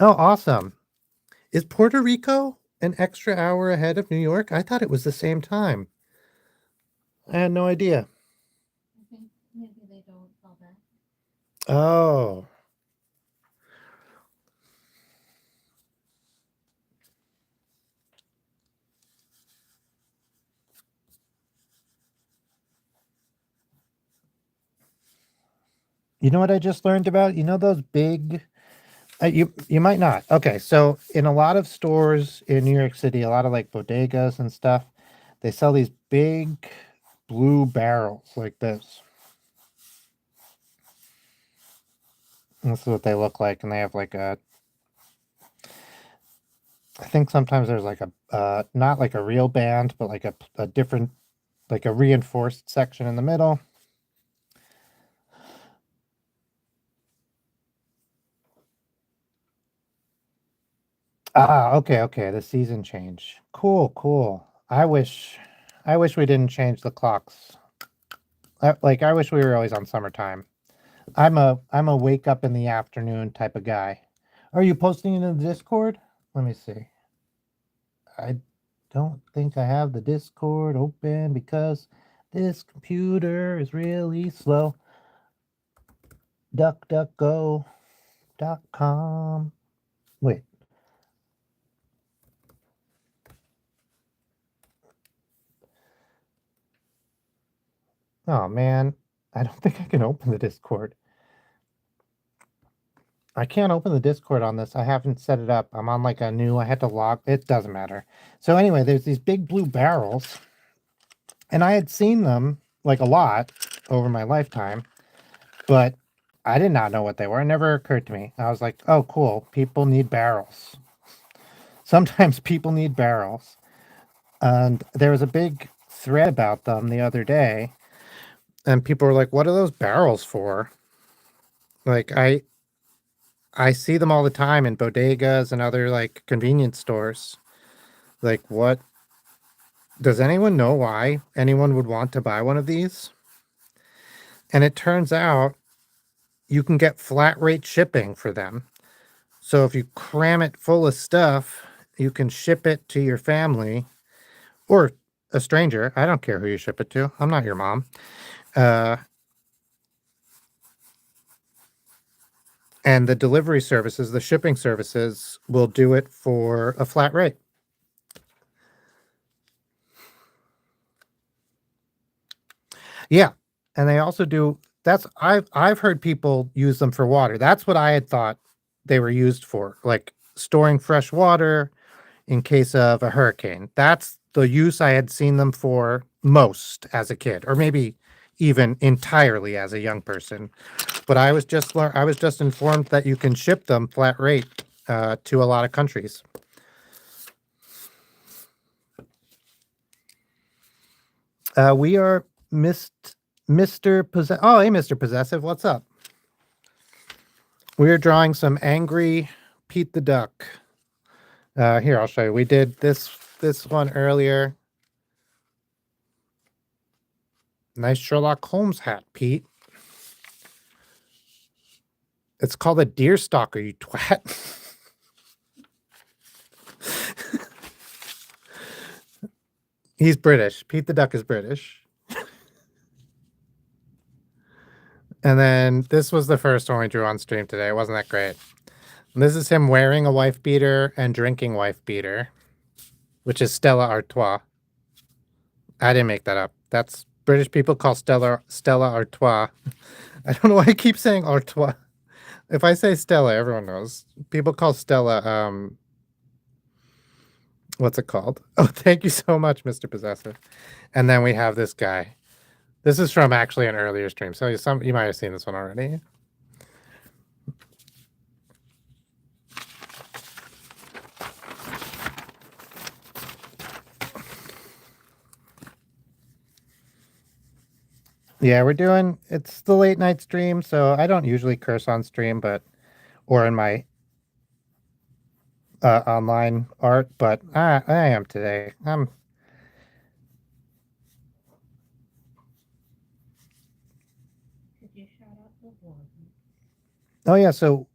Oh, awesome. Is Puerto Rico an extra hour ahead of New York? I thought it was the same time. I had no idea.
I think maybe they don't call that.
Oh. You know what I just learned about? You know those big you might not. Okay, so in a lot of stores in New York City, a lot of like bodegas and stuff, they sell these big blue barrels like this. And this is what they look like, and they have like I think sometimes there's like a not like a real band, but like a different, like a reinforced section in the middle. Ah, okay. The season change. Cool. I wish we didn't change the clocks. I wish we were always on summertime. I'm a wake up in the afternoon type of guy. Are you posting it in the Discord? Let me see. I don't think I have the Discord open because this computer is really slow. DuckDuckGo.com. Wait. Oh man, I don't think I can open the Discord. I can't open the Discord on this. I haven't set it up. I'm on like a new, I had to log. It doesn't matter. So anyway, there's these big blue barrels. And I had seen them like a lot over my lifetime, but I did not know what they were. It never occurred to me. I was like, oh, cool. People need barrels. Sometimes people need barrels. And there was a big thread about them the other day. And people were like, what are those barrels for? Like, I see them all the time in bodegas and other like convenience stores. Like, what? Does anyone know why anyone would want to buy one of these? And it turns out you can get flat rate shipping for them. So if you cram it full of stuff, you can ship it to your family or a stranger. I don't care who you ship it to. I'm not your mom. And the delivery services, the shipping services will do it for a flat rate. Yeah. And they also do I've heard people use them for water. That's what I had thought they were used for, like storing fresh water in case of a hurricane. That's the use I had seen them for most as a kid, or maybe even entirely as a young person. But I was just informed that you can ship them flat rate to a lot of countries. We are Mr. Possessive. Oh, hey, Mr. Possessive, what's up? We're drawing some angry Pete the Duck. Here, I'll show you. We did this one earlier. Nice Sherlock Holmes hat, Pete. It's called a deer stalker, you twat. He's British. Pete the Duck is British. And then this was the first one we drew on stream today. It wasn't that great. And this is him wearing a wife beater and drinking wife beater, which is Stella Artois. I didn't make that up. That's British people call Stella Artois. I don't know why I keep saying Artois. If I say Stella, everyone knows. People call Stella, what's it called? Oh, thank you so much, Mr. Possessive. And then we have this guy. This is from actually an earlier stream, so you might have seen this one already. Yeah, it's the late night stream, so I don't usually curse on stream, or in my online art, but I am today.
Could you shout out the one?
Oh yeah, so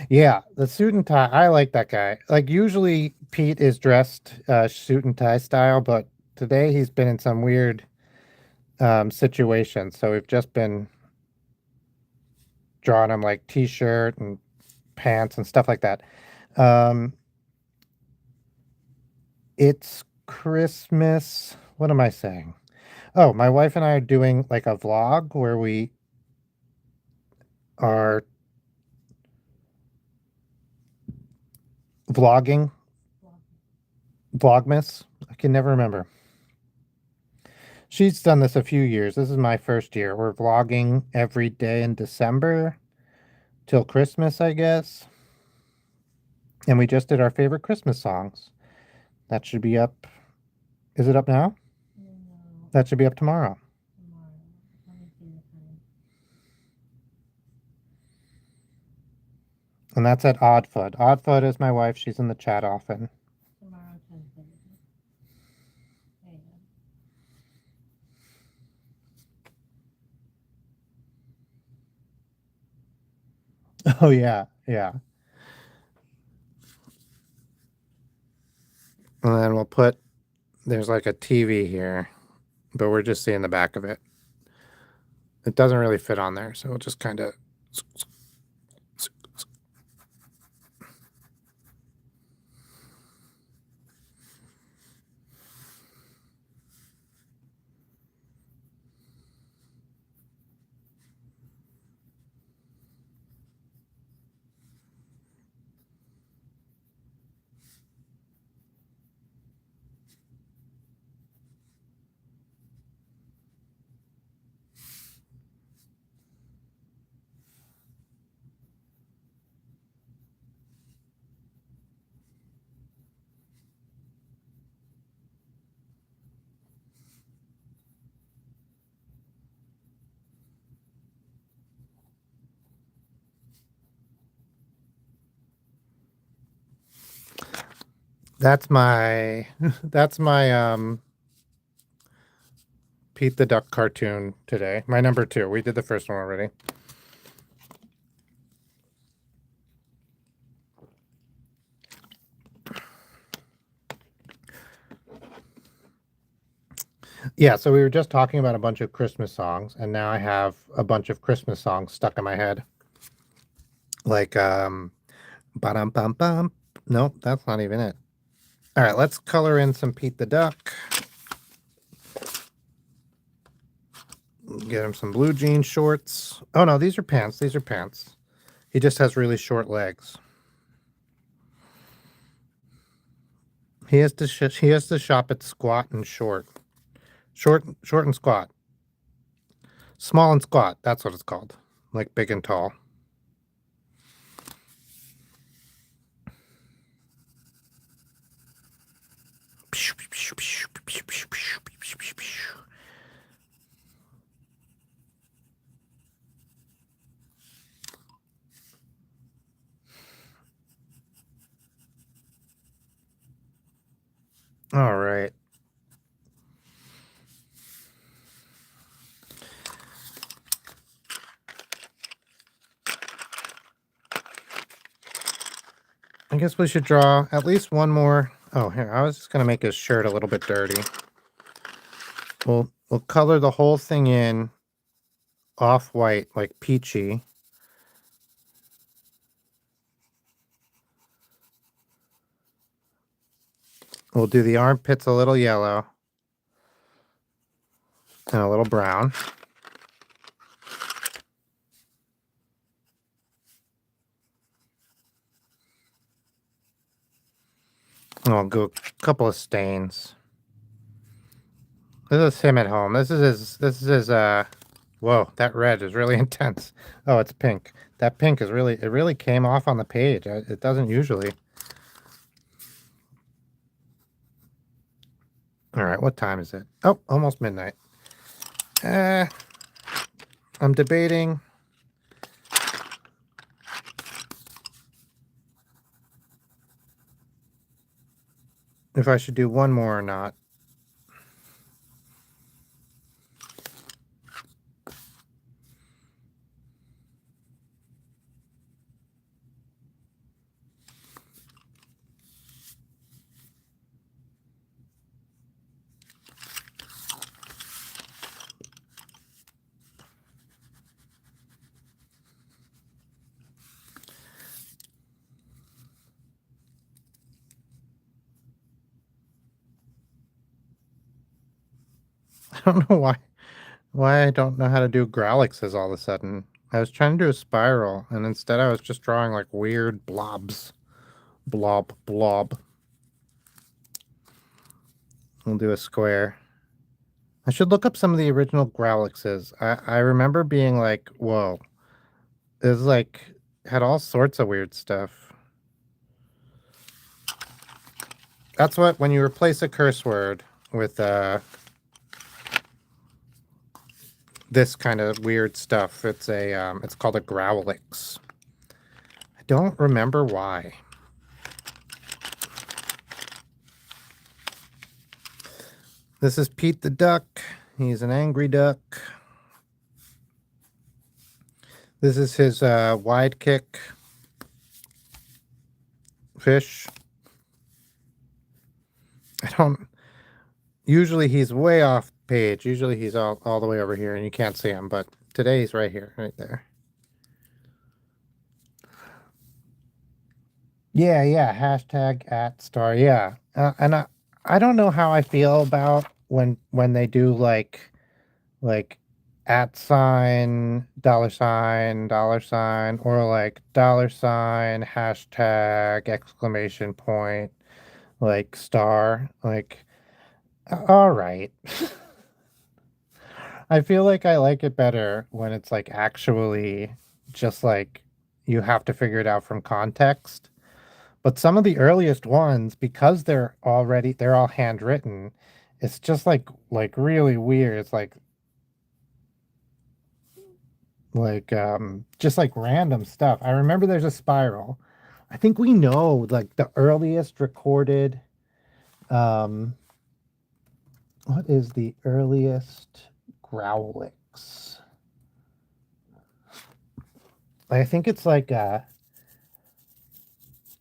yeah, the suit and tie. I like that guy. Like usually Pete is dressed suit and tie style, but today he's been in some weird situations. So we've just been drawing him like t-shirt and pants and stuff like that. It's Christmas. What am I saying? Oh, my wife and I are doing like a vlog where we are vlogging. Vlogmas. I can never remember. She's done this a few years. This is my first year. We're vlogging every day in December till Christmas, I guess. And we just did our favorite Christmas songs. That should be up. Is it up now?
No,
That should be up tomorrow.
tomorrow. Let me see the time.
And that's at Oddfud. Oddfud is my wife. She's in the chat often.
Tomorrow, 10:30. There you go.
Oh, yeah. Yeah. And then we'll there's like a TV here, but we're just seeing the back of it. It doesn't really fit on there, so we'll just kind of. That's my Pete the Duck cartoon today. My number 2. We did the first one already. Yeah, so we were just talking about a bunch of Christmas songs, and now I have a bunch of Christmas songs stuck in my head. Like ba-dum bum bum. Nope, that's not even it. All right, let's color in some Pete the Duck. Get him some blue jean shorts. Oh no, these are pants. These are pants. He just has really short legs. He has to shop at squat and short. Short and squat. Small and squat. That's what it's called. Like big and tall. All right. I guess we should draw at least one more. Oh, here, I was just going to make his shirt a little bit dirty. We'll color the whole thing in off-white, like peachy. We'll do the armpits a little yellow and a little brown. And I'll go a couple of stains. This is him at home. This is his whoa, that red is really intense. Oh, it's pink. That pink is really, it really came off on the page. It doesn't usually. All right, what time is it? Oh, almost midnight. I'm debating. If I should do one more or not. I don't know why I don't know how to do growlixes all of a sudden. I was trying to do a spiral, and instead I was just drawing like weird blobs. Blob. We'll do a square. I should look up some of the original growlixes. I remember being like, whoa. It was like, had all sorts of weird stuff. That's what, when you replace a curse word with this kind of weird stuff, it's called a growlix. I don't remember why. This is Pete the Duck. He's an angry duck. This is his wide kick fish. Usually he's way off page. Usually he's all the way over here and you can't see him, but today he's right here, right there. Yeah, hashtag @star, yeah. And I don't know how I feel about when they do like @ $, or like $, hashtag, exclamation point, like star, like, all right. I feel like I like it better when it's like actually just like you have to figure it out from context. But some of the earliest ones, because they're all handwritten, it's just like really weird. It's like just like random stuff. I remember there's a spiral. I think we know like the earliest recorded what is the earliest growlix? I think it's like let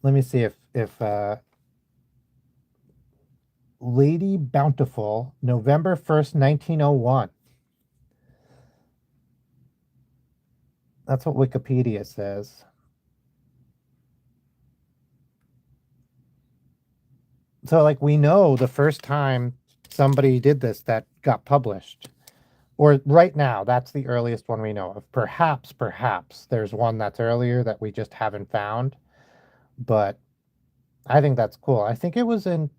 me see if Lady Bountiful, November 1st, 1901. That's what Wikipedia says. So like we know the first time somebody did this that got published. Or right now, that's the earliest one we know of. Perhaps there's one that's earlier that we just haven't found. But I think that's cool. I think it was in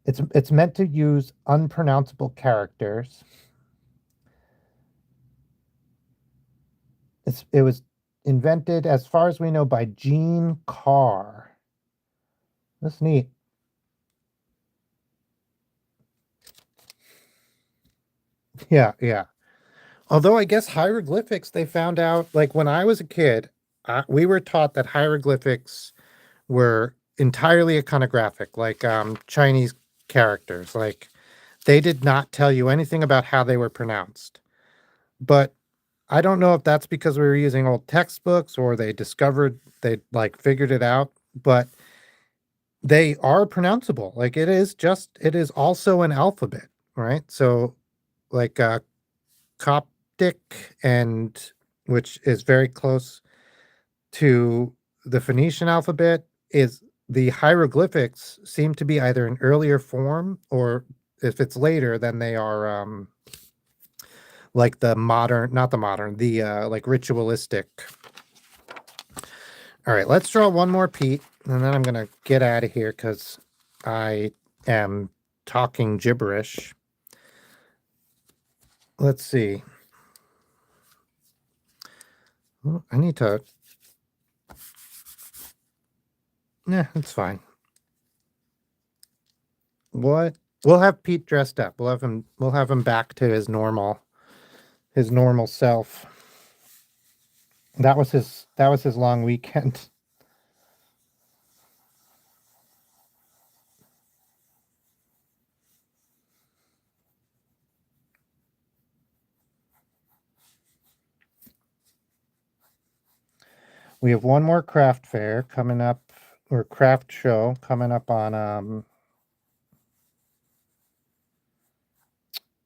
it's meant to use unpronounceable characters. It was invented, as far as we know, by Gene Carr. That's neat. Yeah, yeah. Although I guess hieroglyphics, they found out, like when I was a kid, we were taught that hieroglyphics were entirely iconographic, like Chinese characters. Like they did not tell you anything about how they were pronounced. But I don't know if that's because we were using old textbooks or they like figured it out, but they are pronounceable. Like it is also an alphabet, right? So like Coptic, and which is very close to the Phoenician alphabet, is the hieroglyphics seem to be either an earlier form, or if it's later, then they are like the modern, not the modern, the like ritualistic. All right, let's draw one more Pete, and then I'm gonna get out of here because I am talking gibberish. Let's see. Oh, I need to. Nah, it's fine. What? We'll have Pete dressed up. We'll have him back to his normal self. That was his long weekend. We have one more craft fair coming up, or craft show coming up on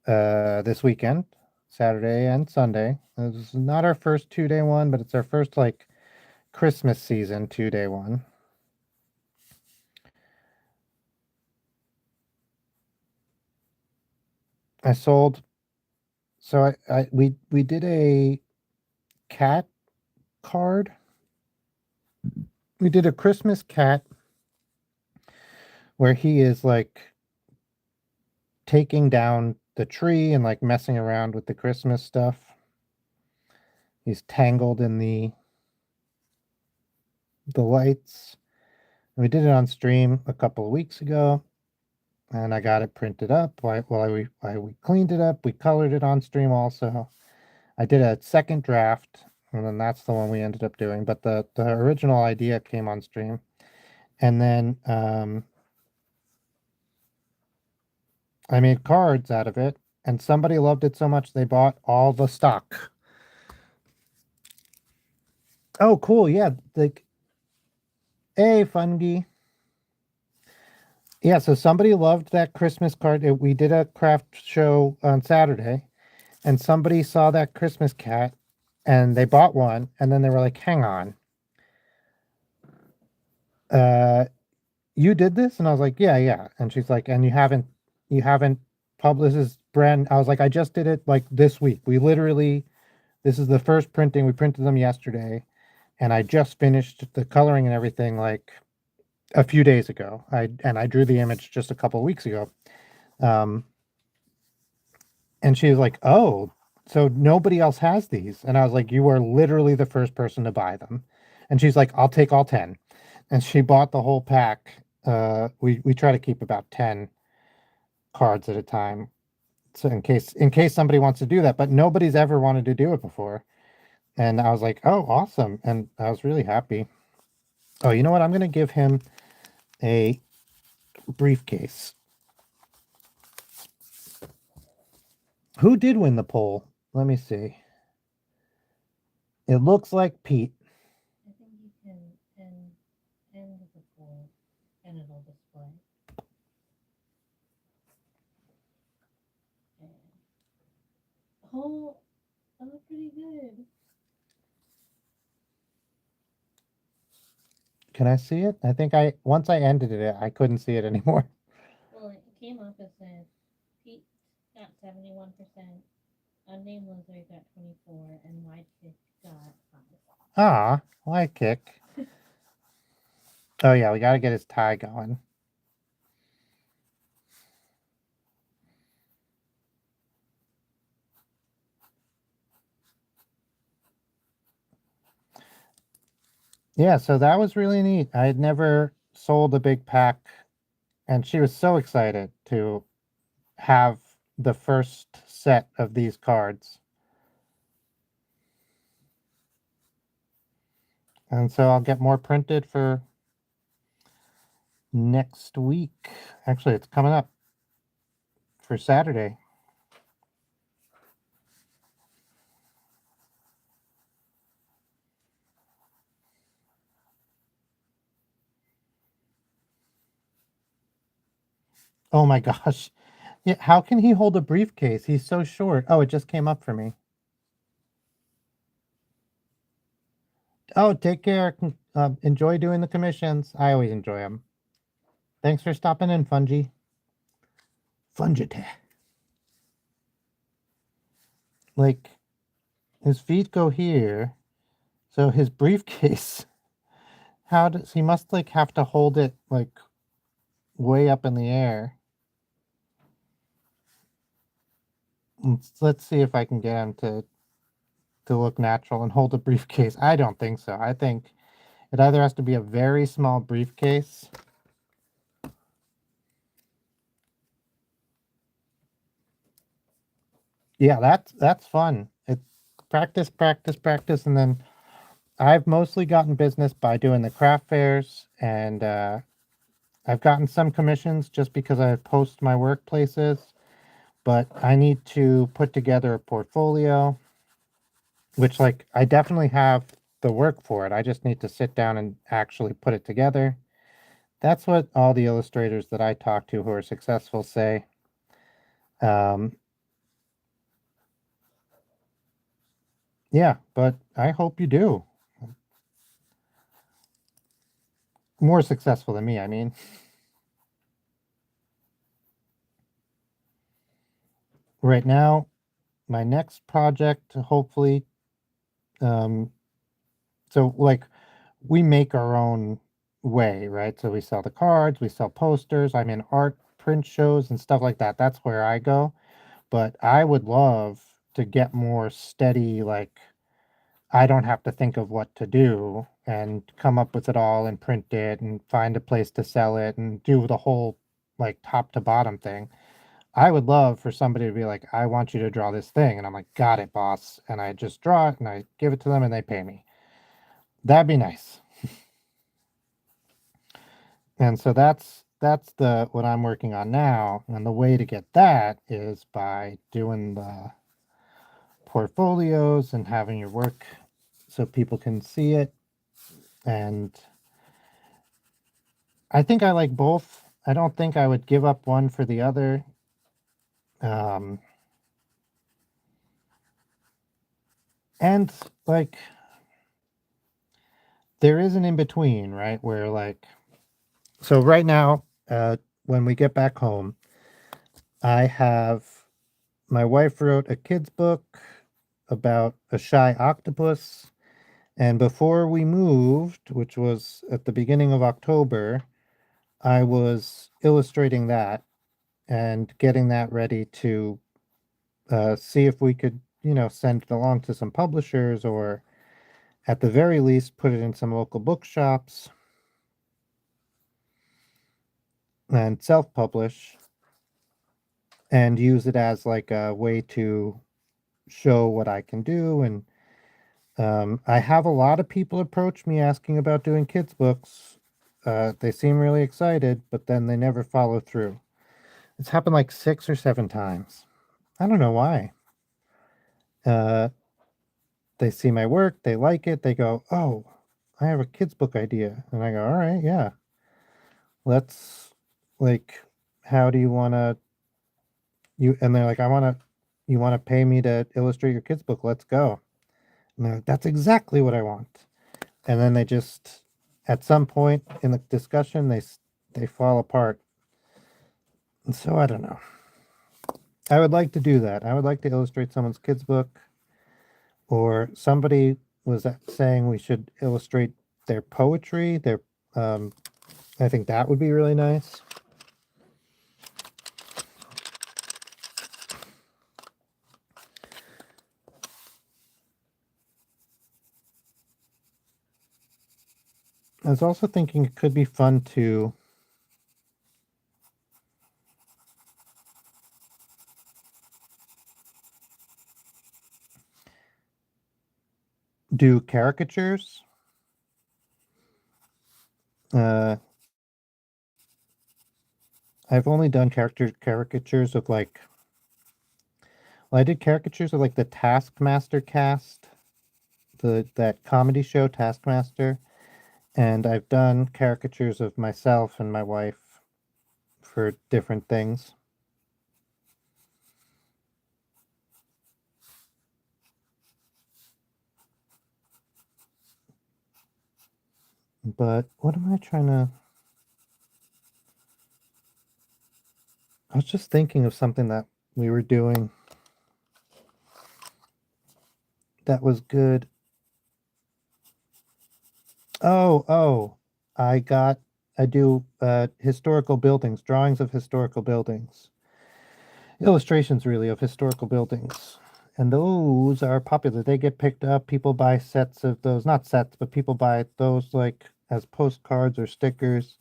this weekend, Saturday and Sunday. This is not our first 2-day one, but it's our first like Christmas season 2-day one. I sold. So we did a cat card. We did a Christmas cat where he is like taking down the tree and like messing around with the Christmas stuff. He's tangled in the lights. We did it on stream a couple of weeks ago, and I got it printed up. While we cleaned it up, we colored it on stream also. I did a second draft, and then that's the one we ended up doing. But the original idea came on stream, and then I made cards out of it, and somebody loved it so much they bought all the stock. Oh, cool! Yeah, like, hey, fungi. Yeah, so somebody loved that Christmas card. We did a craft show on Saturday, and somebody saw that Christmas cat, and they bought one, and then they were like, "Hang on, uh, you did this?" And I was like, "Yeah, yeah." And she's like, "And you haven't published this brand?" I was like, "I just did it like this week. This is the first printing. We printed them yesterday, and I just finished the coloring and everything like a few days ago. I drew the image just a couple of weeks ago." Um, and she was like, "Oh, so nobody else has these?" And I was like, "You are literally the first person to buy them." And she's like, "I'll take all 10." And she bought the whole pack. We try to keep about 10 cards at a time. So in case somebody wants to do that, but nobody's ever wanted to do it before. And I was like, "Oh, awesome." And I was really happy. Oh, you know what? I'm going to give him a briefcase. Who did win the poll? Let me see. It looks like Pete.
I think you can end the poll and it'll display. And oh, that was pretty good.
Can I see it? I think once I ended it, I couldn't see it anymore.
Well, it came up as said Pete got 71%, Sunday and Blizzard got 24, and Wide Kick got 5.
Ah, why kick? Oh yeah, we got to get his tie going. Yeah, so that was really neat. I had never sold a big pack, and she was so excited to have the first set of these cards. And so I'll get more printed for next week. Actually, it's coming up for Saturday. Oh my gosh. Yeah, how can he hold a briefcase? He's so short. Oh, it just came up for me. Oh, take care. Enjoy doing the commissions. I always enjoy them. Thanks for stopping in, Fungi. Fungite. Like, his feet go here, so his briefcase, how does he must like have to hold it like way up in the air. Let's see if I can get him to look natural and hold a briefcase. I don't think so. I think it either has to be a very small briefcase. Yeah, that's fun. It's practice, practice, practice, and then I've mostly gotten business by doing the craft fairs, and I've gotten some commissions just because I post my workplaces, but I need to put together a portfolio, which like I definitely have the work for it. I just need to sit down and actually put it together. That's what all the illustrators that I talk to who are successful say. Yeah, but I hope you do. More successful than me, I mean. Right now, my next project, hopefully, so like we make our own way, right? So we sell the cards, we sell posters, I'm in art print shows and stuff like that. That's where I go. But I would love to get more steady, like I don't have to think of what to do and come up with it all and print it and find a place to sell it and do the whole like top to bottom thing. I would love for somebody to be like, I want you to draw this thing. And I'm like, got it, boss. And I just draw it and I give it to them and they pay me. That'd be nice. And so that's the what I'm working on now. And the way to get that is by doing the portfolios and having your work so people can see it. And I think I like both. I don't think I would give up one for the other. And like there is an in between, right? Where like so right now, when we get back home, I have my wife wrote a kid's book about a shy octopus. And before we moved, which was at the beginning of October, I was illustrating that and getting that ready to see if we could, send it along to some publishers or at the very least put it in some local bookshops and self-publish and use it as like a way to show what I can do. And I have a lot of people approach me asking about doing kids books. They seem really excited, but then they never follow through. It's happened like 6 or 7 times. I don't know why. Uh, they see my work, they like it, they go, "Oh, I have a kids book idea," and I go, "All right, yeah, let's like, how do you want to you?" And they're like, "I want to, you want to pay me to illustrate your kids book? Let's go." And they're like, "That's exactly what I want." And then they just, at some point in the discussion, they fall apart. And so I don't know. I would like to do that. I would like to illustrate someone's kid's book, or somebody was saying we should illustrate their poetry. I think that would be really nice. I was also thinking it could be fun to do caricatures. I've only done caricatures of like, well, I did caricatures of like the Taskmaster cast, that comedy show Taskmaster, and I've done caricatures of myself and my wife for different things. But what am I trying to... I was just thinking of something that we were doing that was good. Oh, I do historical buildings, drawings of historical buildings. Illustrations, really, of historical buildings. And those are popular. They get picked up. People buy sets of those, not sets, but people buy those like as postcards or stickers.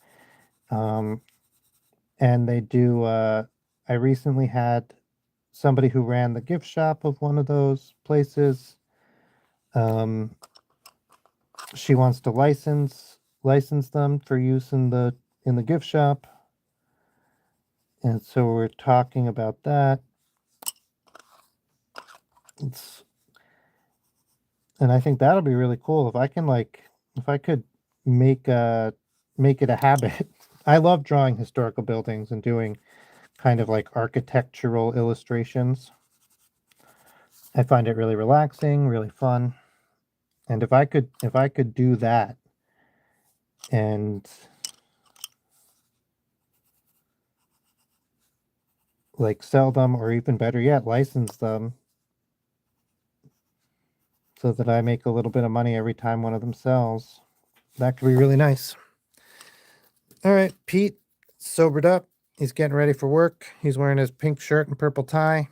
And they do, I recently had somebody who ran the gift shop of one of those places. She wants to license them for use in the gift shop. And so we're talking about that. And I think that'll be really cool if I can if I could make it a habit. I love drawing historical buildings and doing kind of like architectural illustrations. I find it really relaxing, really fun. And if I could do that and like sell them, or even better yet, license them, so that I make a little bit of money every time one of them sells, that could be really nice. All right, Pete sobered up. He's getting ready for work. He's wearing his pink shirt and purple tie.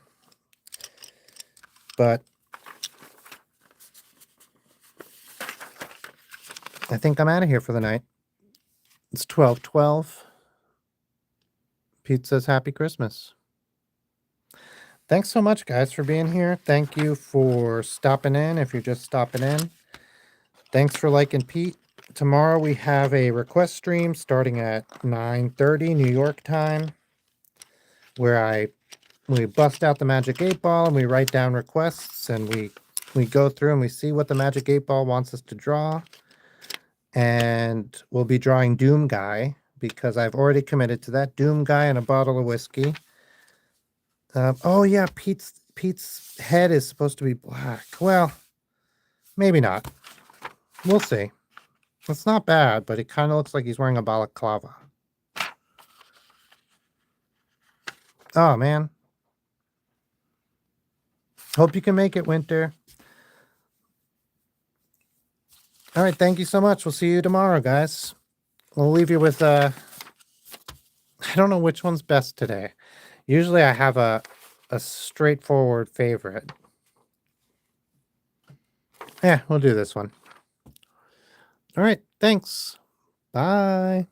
But I think I'm out of here for the night. It's 12:12. Pete says happy Christmas. Thanks so much, guys, for being here. Thank you for stopping in, if you're just stopping in. Thanks for liking Pete. Tomorrow we have a request stream starting at 9:30 New York time, where we bust out the Magic 8 Ball and we write down requests, and we go through and we see what the Magic 8 Ball wants us to draw. And we'll be drawing Doom Guy, because I've already committed to that. Doom Guy and a bottle of whiskey. Oh yeah, Pete's head is supposed to be black. Well, maybe not. We'll see. It's not bad, but it kind of looks like he's wearing a balaclava. Oh, man. Hope you can make it, Winter. All right, thank you so much. We'll see you tomorrow, guys. We'll leave you with, I don't know which one's best today. Usually I have a straightforward favorite. Yeah, we'll do this one. All right, thanks. Bye.